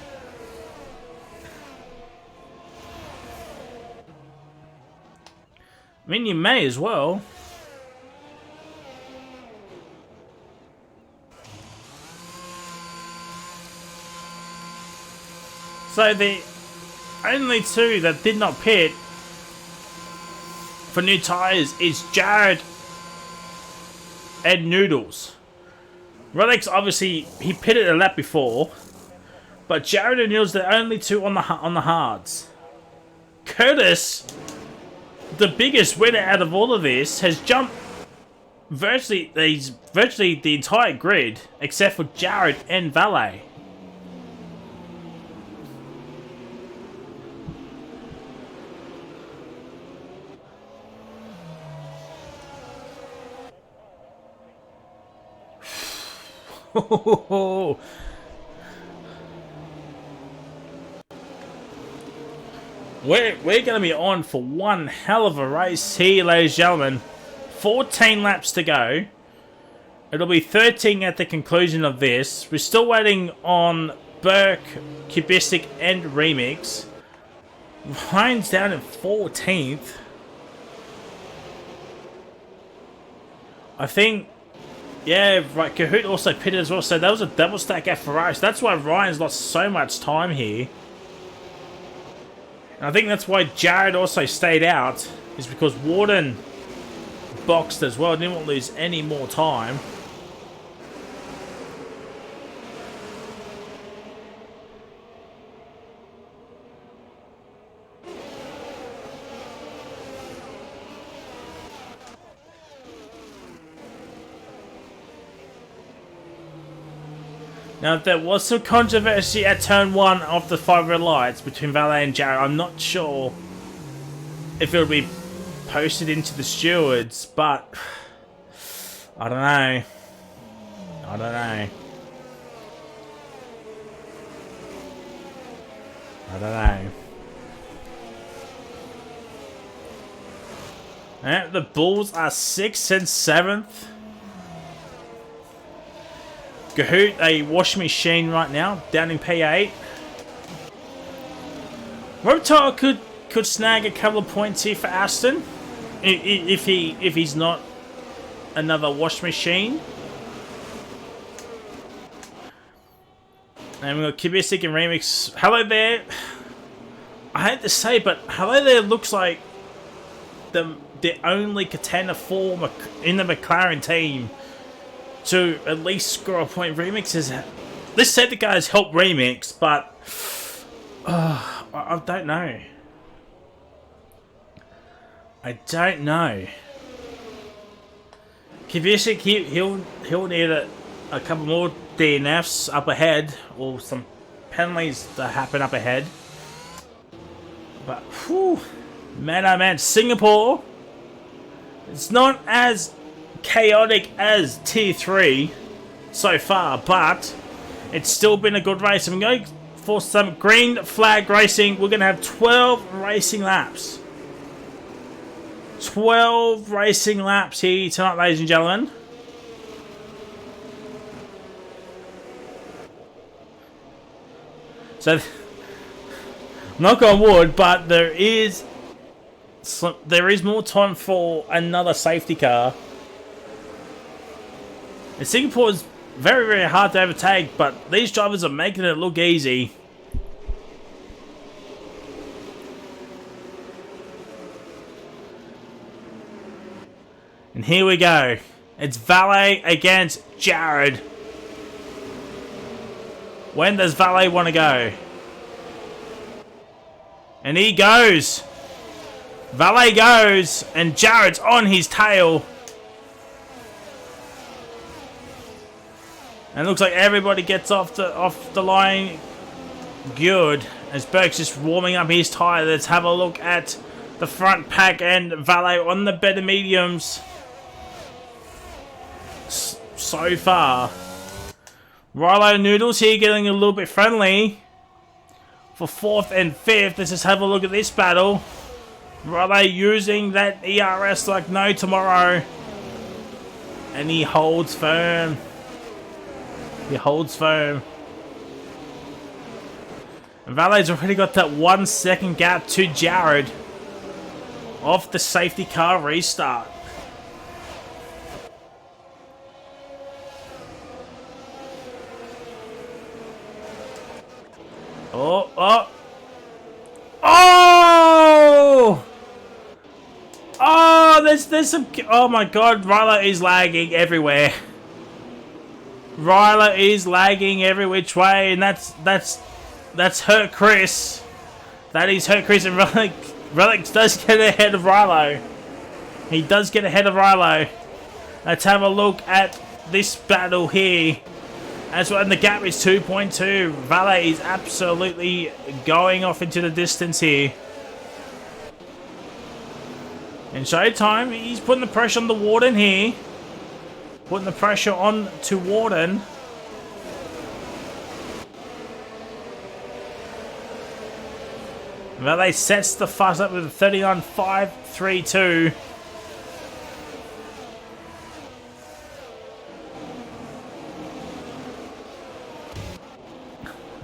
I mean, you may as well. So the only two that did not pit for new tyres is Jared and Noodles. Rolex obviously he pitted a lap before, but Jared and Noodles are the only two on the hards. Curtis, the biggest winner out of all of this, has jumped virtually the entire grid except for Jared and Valet. We're going to be on for one hell of a race here, ladies and gentlemen. 14 laps to go. It'll be 13 at the conclusion of this. We're still waiting on Burke, Cubistic, and Remix. Ryan's down in 14th. I think... Yeah, right, Kahoot also pitted as well, so that was a double stack F for Ryan. That's why Ryan's lost so much time here. And I think that's why Jared also stayed out, is because Warden boxed as well, didn't want to lose any more time. Now, there was some controversy at turn 1 of the 5 red lights between Valet and Jared. I'm not sure if it'll be posted into the stewards, but I don't know. I don't know. I don't know. And the Bulls are 6th and 7th. Kahoot, a washing machine right now, down in P8. Robitaille could snag a couple of points here for Aston, if he's not another wash machine. And we've got Kibistic and Remix. Hello there. I hate to say, but Hello there looks like the only contender for in the McLaren team to at least score a point. Remix is... This said the guys help Remix, but... I don't know. I don't know. Kvicic, he'll need a couple more DNFs up ahead, or some penalties to happen up ahead. But whew, man, oh man, Singapore. It's not as chaotic as Tier 3 so far, but it's still been a good race. I'm going for some green flag racing. We're going to have 12 racing laps. 12 racing laps here tonight, ladies and gentlemen. So, knock on wood, but there is more time for another safety car. And Singapore is very, very hard to overtake, but these drivers are making it look easy. And here we go. It's Valet against Jared. When does Valet want to go? And he goes. Valet goes, and Jared's on his tail. And it looks like everybody gets off the line good. As Burke's just warming up his tyre. Let's have a look at the front pack and Valet on the better mediums. So far. Rilo Noodles here getting a little bit friendly. For 4th and 5th. Let's just have a look at this battle. Rilo using that ERS like no tomorrow. And he holds firm. He holds firm. And Valet's already got that 1 second gap to Jared. Off the safety car restart. Oh! There's some. Oh my God! Ryla is lagging everywhere. Ryla is lagging every which way, and that's hurt Chris. That is hurt Chris, and Relic does get ahead of Rylo. He does get ahead of Rylo. Let's have a look at this battle here. As well, and the gap is 2.2. Valet is absolutely going off into the distance here. In Showtime, he's putting the pressure on the Warden here. Putting the pressure on to Warden. Valet sets the fuss up with a 39.532.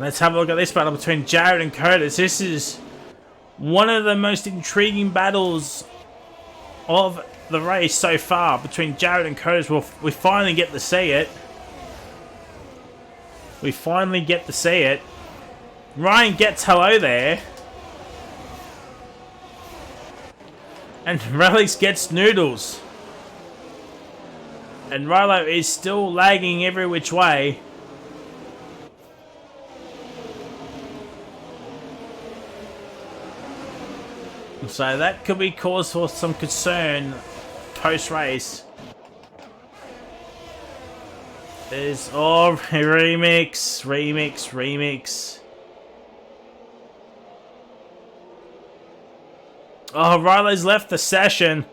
Let's have a look at this battle between Jared and Curtis. This is one of the most intriguing battles of the race so far between Jared and Curtis. We finally get to see it. We finally get to see it. Ryan gets hello there. And Relics gets noodles. And Rilo is still lagging every which way. So that could be cause for some concern post-race. There's... Oh, remix. Oh, Riley's left the session.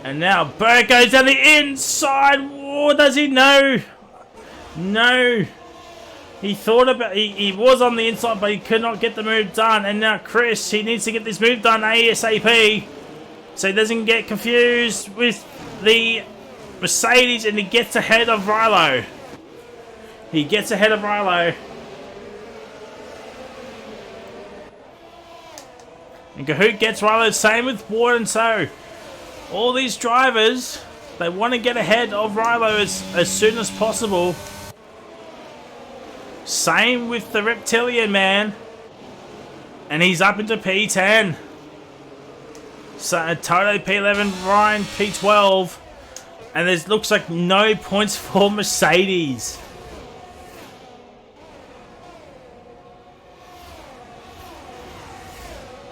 And now Bert goes down the inside. Oh, does he? No. No. He thought about... He was on the inside, but he could not get the move done. And now Chris, he needs to get this move done ASAP. So he doesn't get confused with the Mercedes, and he gets ahead of Rilo. He gets ahead of Rilo. And Kahoot gets Rilo. Same with Ward, and so all these drivers, they want to get ahead of Rilo as soon as possible. Same with the Reptilian man. And he's up into P10. So Toto P11, Ryan P12. And there looks like no points for Mercedes.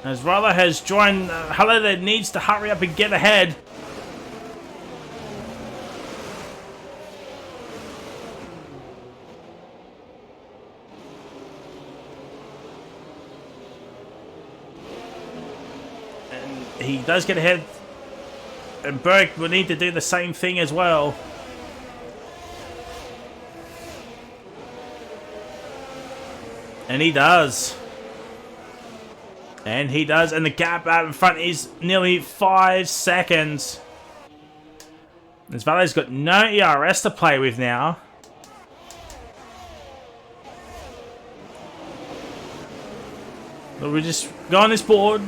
As Rilo has joined, Halle that needs to hurry up and get ahead. And he does get ahead. And Berg will need to do the same thing as well. And he does. And he does. And the gap out in front is nearly 5 seconds. As Vale's got no ERS to play with now. But we just go on this board.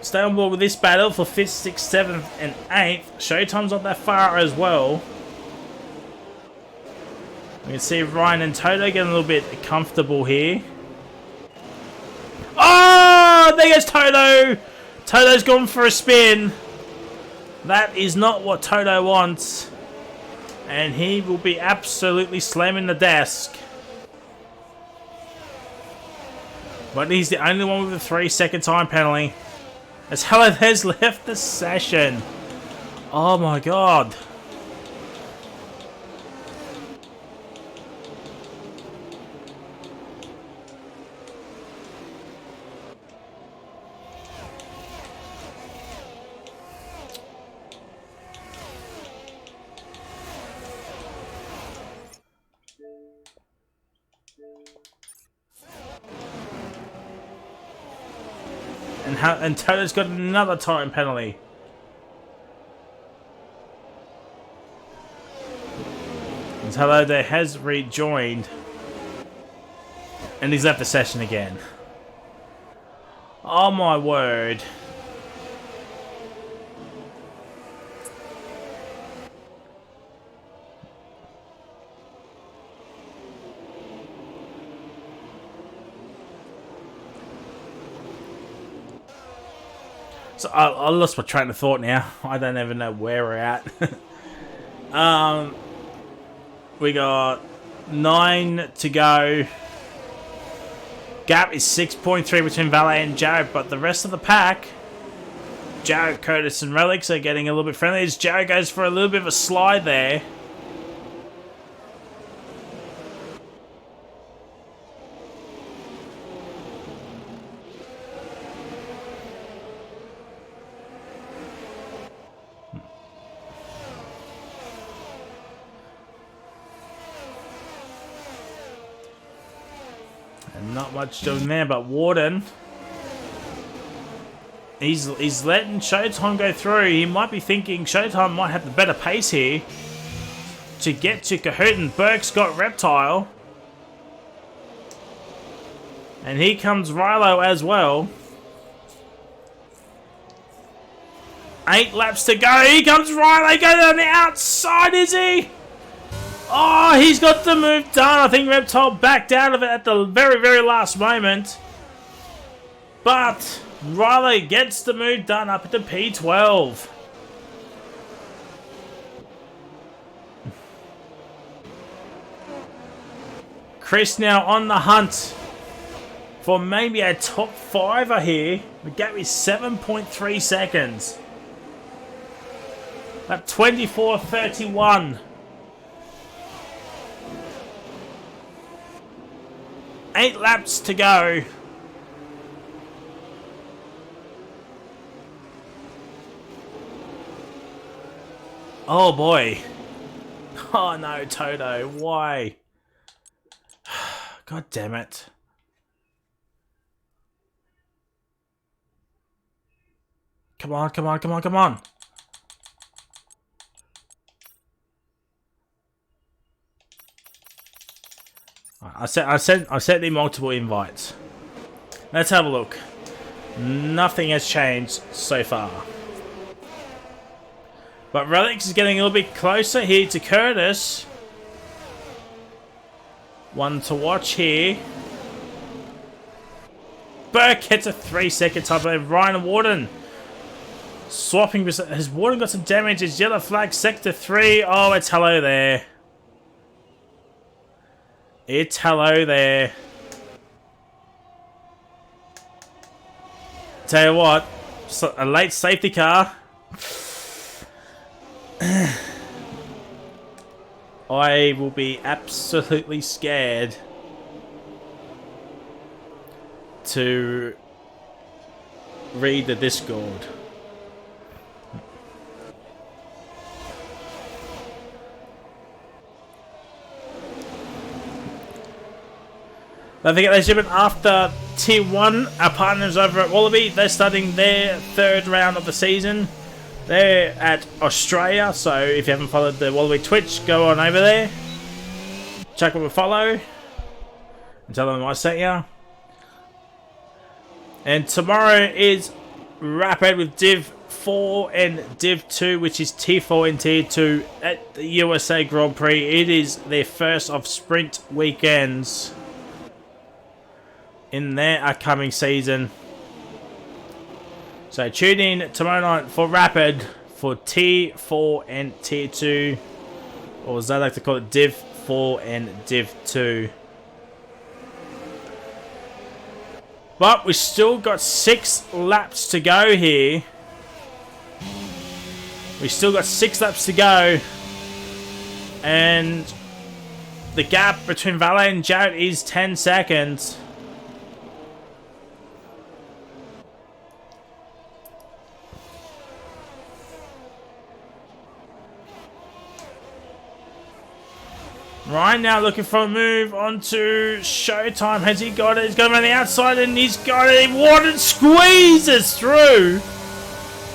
Stay on board with this battle for 5th, 6th, 7th, and 8th. Showtime's not that far as well. We can see Ryan and Toto getting a little bit comfortable here. Oh, there goes Toto. Toto's gone for a spin. That is not what Toto wants. And he will be absolutely slamming the desk. But he's the only one with a 3-second time penalty. As Halle has left the session. Oh my god. And Toto's got another time penalty. And Hello there has rejoined. And he's left the session again. Oh my word. So I lost my train of thought now. I don't even know where we're at. We got 9 to go. Gap is 6.3 between Valet and Jared, but the rest of the pack, Jared, Curtis, and Relics are getting a little bit friendly as Jared goes for a little bit of a slide there. Not much doing there, but Warden, he's letting Showtime go through. He might be thinking Showtime might have the better pace here to get to Kahoot, and Burke's got Reptile. And here comes Rilo as well. 8 laps to go. Here comes Rilo. Goes on the outside, is he? Oh, he's got the move done. I think Reptile backed out of it at the very, very last moment. But Riley gets the move done up at the P12. Chris now on the hunt for maybe a top 5er here. The gap is 7.3 seconds. At 24.31. 8 laps to go. Oh boy. Oh no, Toto. Why? God damn it. Come on, come on, come on, come on. I sent the multiple invites. Let's have a look. Nothing has changed so far. But Relics is getting a little bit closer here to Curtis. One to watch here. Burke gets a 3-second time. Ryan Warden Swapping. Has Warden got some damage? Is yellow flag sector 3? Oh, it's hello there. It's hello there. Tell you what, a late safety car. I will be absolutely scared to read the Discord. Don't forget, ladies and gentlemen, after Tier 1, our partners over at Wallaby, they're starting their 3rd round of the season. They're at Australia, so if you haven't followed the Wallaby Twitch, go on over there. Check them a follow. And tell them I sent you. And tomorrow is Rapid with Div 4 and Div 2, which is Tier 4 and Tier 2 at the USA Grand Prix. It is their first of sprint weekends in their upcoming season. So tune in tomorrow night for Rapid for Tier 4 and Tier 2, or as I like to call it, Div 4 and Div 2. But we've still got 6 laps to go here. We've still got 6 laps to go. And the gap between Valet and Jarrett is 10 seconds. Ryan now looking for a move onto Showtime. Has he got it? He's going around the outside and he's got it. Warden squeezes through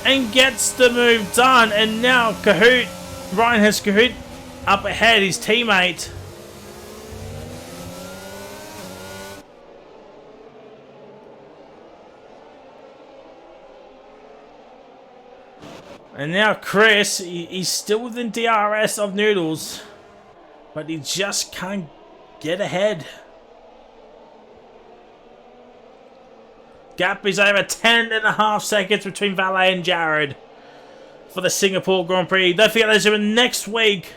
and gets the move done. And now Kahoot, Ryan has Kahoot up ahead, his teammate. And now Chris, he's still within DRS of Noodles. But he just can't get ahead. Gap is over 10.5 seconds between Valet and Jared for the Singapore Grand Prix. Don't forget, ladies and gentlemen, next week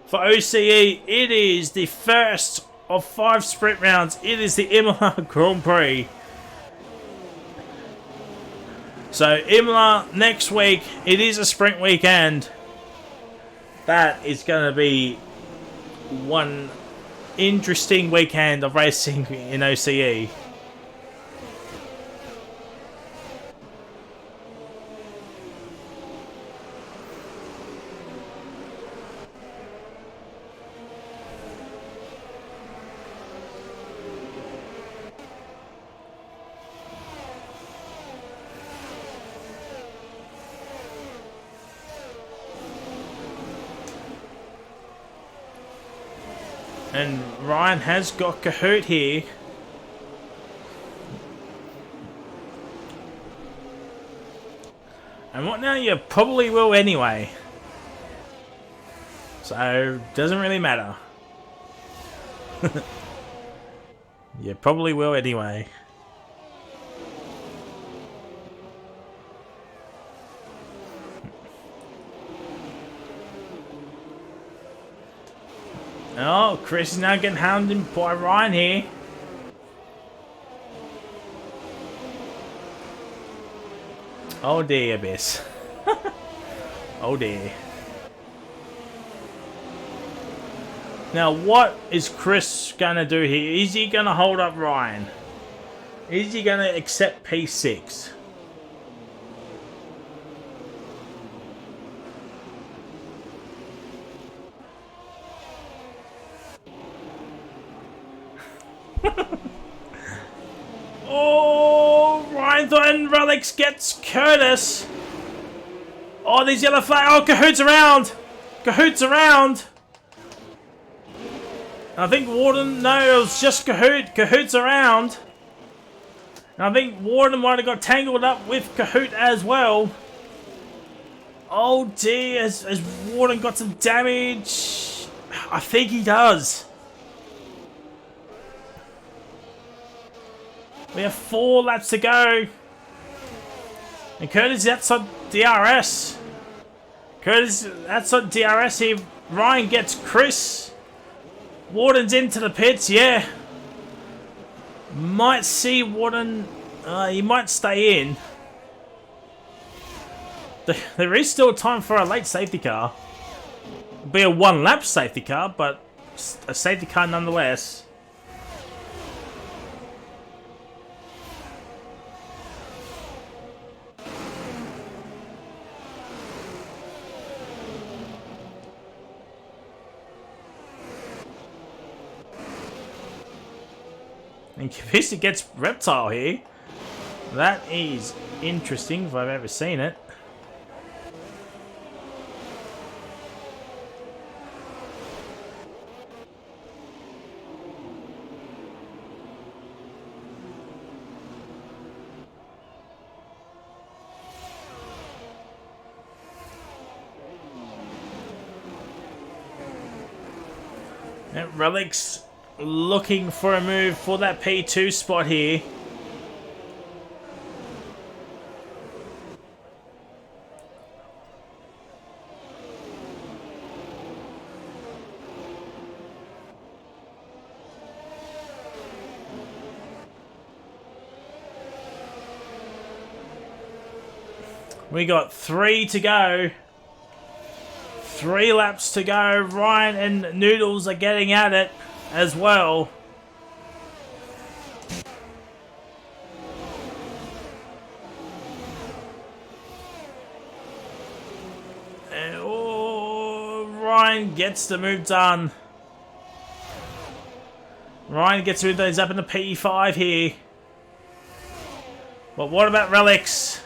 for OCE, it is the first of 5 sprint rounds. It is the Imola Grand Prix. So Imola next week, it is a sprint weekend. That is going to be one interesting weekend of racing in OCE. And Ryan has got Kahoot here. And what now? You probably will anyway. So, doesn't really matter. You probably will anyway. Oh, Chris is now getting hounded by Ryan here. Oh dear, Abyss. Oh dear. Now, what is Chris gonna do here? Is he gonna hold up Ryan? Is he gonna accept P6? Oh, Ryan Thornton Relics gets Curtis. Oh, these yellow flags. Oh, Cahoot's around. Cahoot's around. I think Warden, no, it was just Kahoot. Cahoot's around. And I think Warden might have got tangled up with Kahoot as well. Oh dear, has Warden got some damage? I think he does. We have 4 laps to go. And Curtis is outside DRS. Curtis outside DRS here. Ryan gets Chris. Warden's into the pits, yeah. Might see Warden. He might stay in. There is still time for a late safety car. It'll be a one-lap safety car, but a safety car nonetheless. And Kavista gets Reptile here. That is interesting if I've ever seen it. And Relic's looking for a move for that P2 spot here. We got 3 to go. 3 laps to go. Ryan and Noodles are getting at it as well. And, oh, Ryan gets the move done. Ryan gets the move done. He's up in the P5 here. But what about Relics?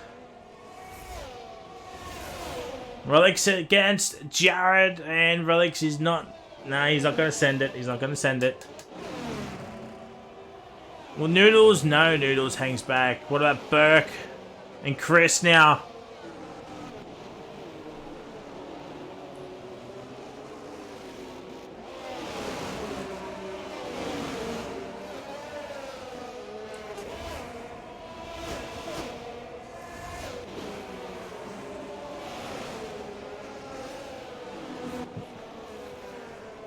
Relics against Jared, and Relics is not... No, he's not going to send it. He's not going to send it. Well, Noodles? No, Noodles hangs back. What about Burke and Chris now?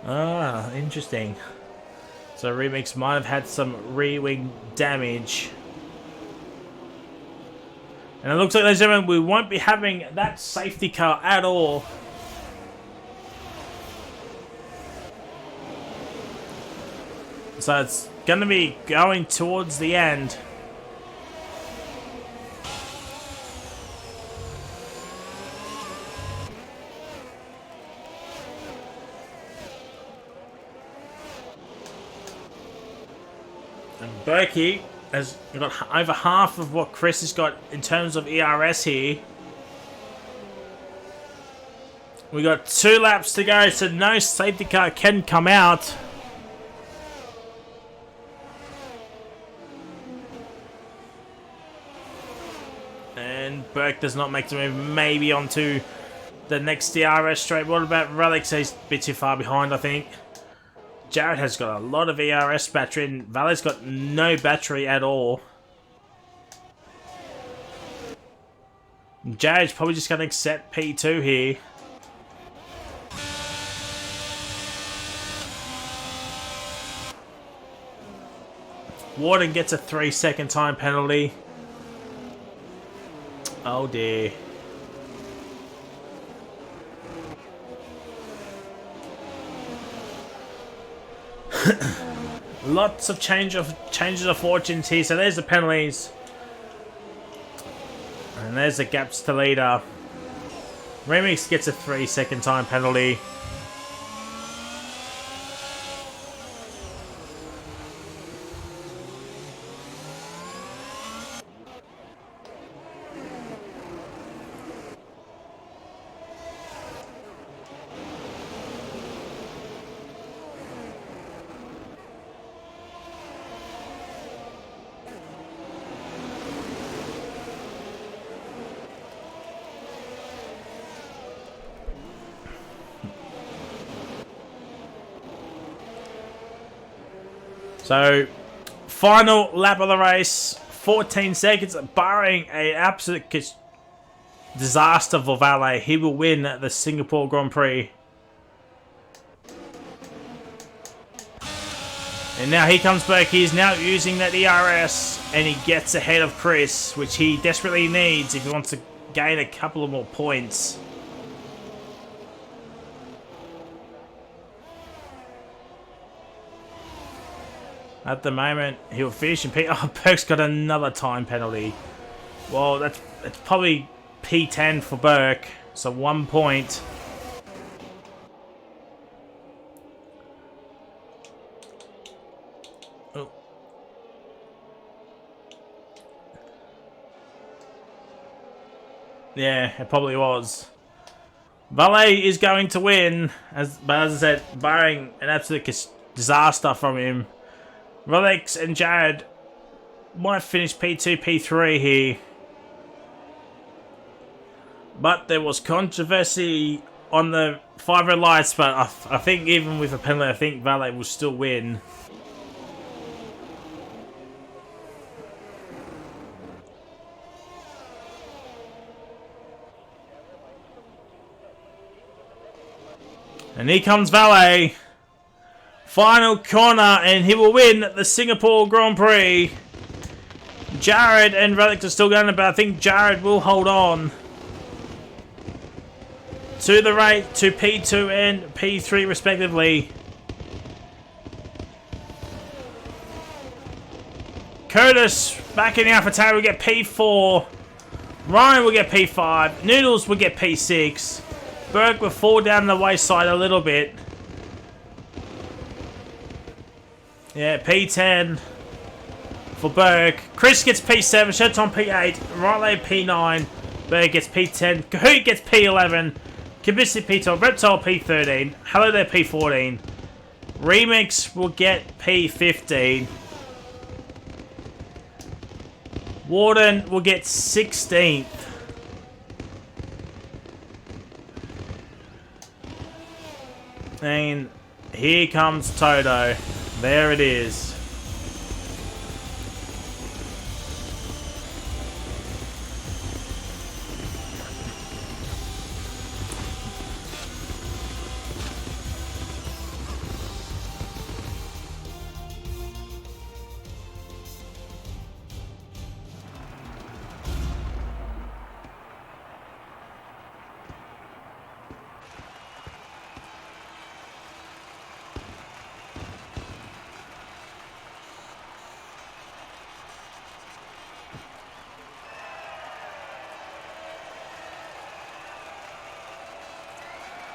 Ah, interesting. So Remix might have had some re-wing damage. And it looks like, ladies and gentlemen, we won't be having that safety car at all. So it's going to be going towards the end. Berkey has got over half of what Chris has got in terms of ERS here. We got 2 laps to go, so no safety car can come out. And Burke does not make the move, maybe onto the next DRS straight. What about Relics? He's a bit too far behind, I think. Jared has got a lot of ERS battery, and Valet's got no battery at all. Jared's probably just going to accept P2 here. Warden gets a 3-second time penalty. Oh dear. Lots of changes of fortunes here. So there's the penalties. And there's the gaps to leader. Remix gets a 3-second time penalty. So, final lap of the race, 14 seconds, barring an absolute disaster for Valet. He will win the Singapore Grand Prix. And now here comes Burke. He's now using that ERS, and he gets ahead of Chris, which he desperately needs if he wants to gain a couple of more points. At the moment, he'll finish in P... Oh, Burke's got another time penalty. Well, that's probably P10 for Burke, so 1 point. Oh. Yeah, it probably was. Valet is going to win, but as I said, barring an absolute disaster from him. Rolex and Jared might finish P2, P3 here. But there was controversy on the 5 red lights, but I think even with a penalty, I think Valet will still win. And here comes Valet. Final corner, and he will win the Singapore Grand Prix. Jared and Relic are still going, but I think Jared will hold on to the rate to P2 and P3 respectively. Curtis back in the AlphaTauri will get P4. Ryan will get P5. Noodles will get P6. Burke will fall down the wayside a little bit. Yeah, P10 for Burke. Chris gets P7, Shelton P8, Riley P9, Burke gets P10, Kahoot gets P11, Kibisi P12, Reptile P13, Hello There P14, Remix will get P15, Warden will get 16th. And here comes Toto. There it is.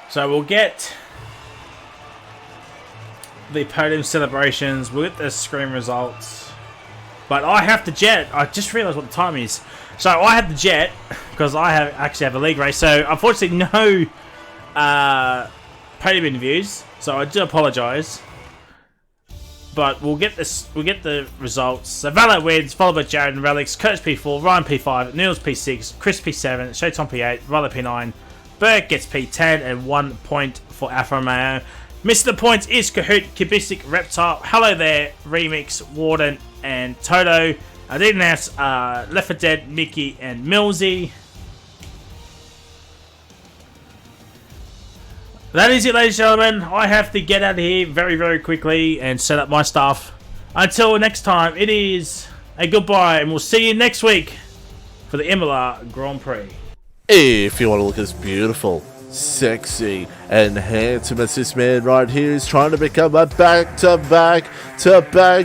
So we'll get the podium celebrations, we'll get the screen results. But I have to jet. I just realised what the time is. So I have to jet because I actually have a league race. So unfortunately no podium interviews. So I do apologise. But we'll get this. We'll get the results. So Valet wins, followed by Jared and Relics, Curtis P4, Ryan P5, Niels P6, Chris P7, Shayton P8, Riley P9. Burke gets P10 and 1 point for Alfa Romeo. Missing the points is Kahoot, Kibisic, Reptile, Hello There, Remix, Warden, and Toto. I did announce Left 4 Dead, Mickey, and Millsy. That is it, ladies and gentlemen. I have to get out of here very, very quickly and set up my stuff. Until next time, it is a goodbye, and we'll see you next week for the Imola Grand Prix. If you want to look as beautiful, sexy, and handsome as this man right here is trying to become a back-to-back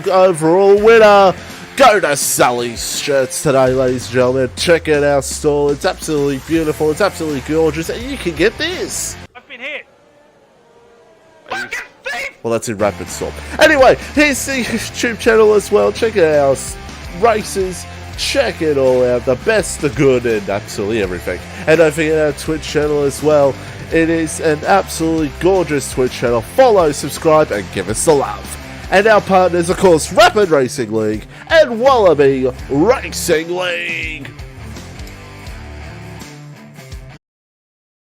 overall winner, go to Sully's Shirts today, ladies and gentlemen. Check out our store. It's absolutely beautiful. It's absolutely gorgeous. And you can get this. I've been hit. Well, that's in Rapid Stop. Anyway, here's the YouTube channel as well. Check out our races. Check it all out, the best, the good, and absolutely everything. And don't forget our Twitch channel as well. It is an absolutely gorgeous Twitch channel. Follow, subscribe, and give us the love. And our partners, of course, Rapid Racing League and Wallaby Racing League.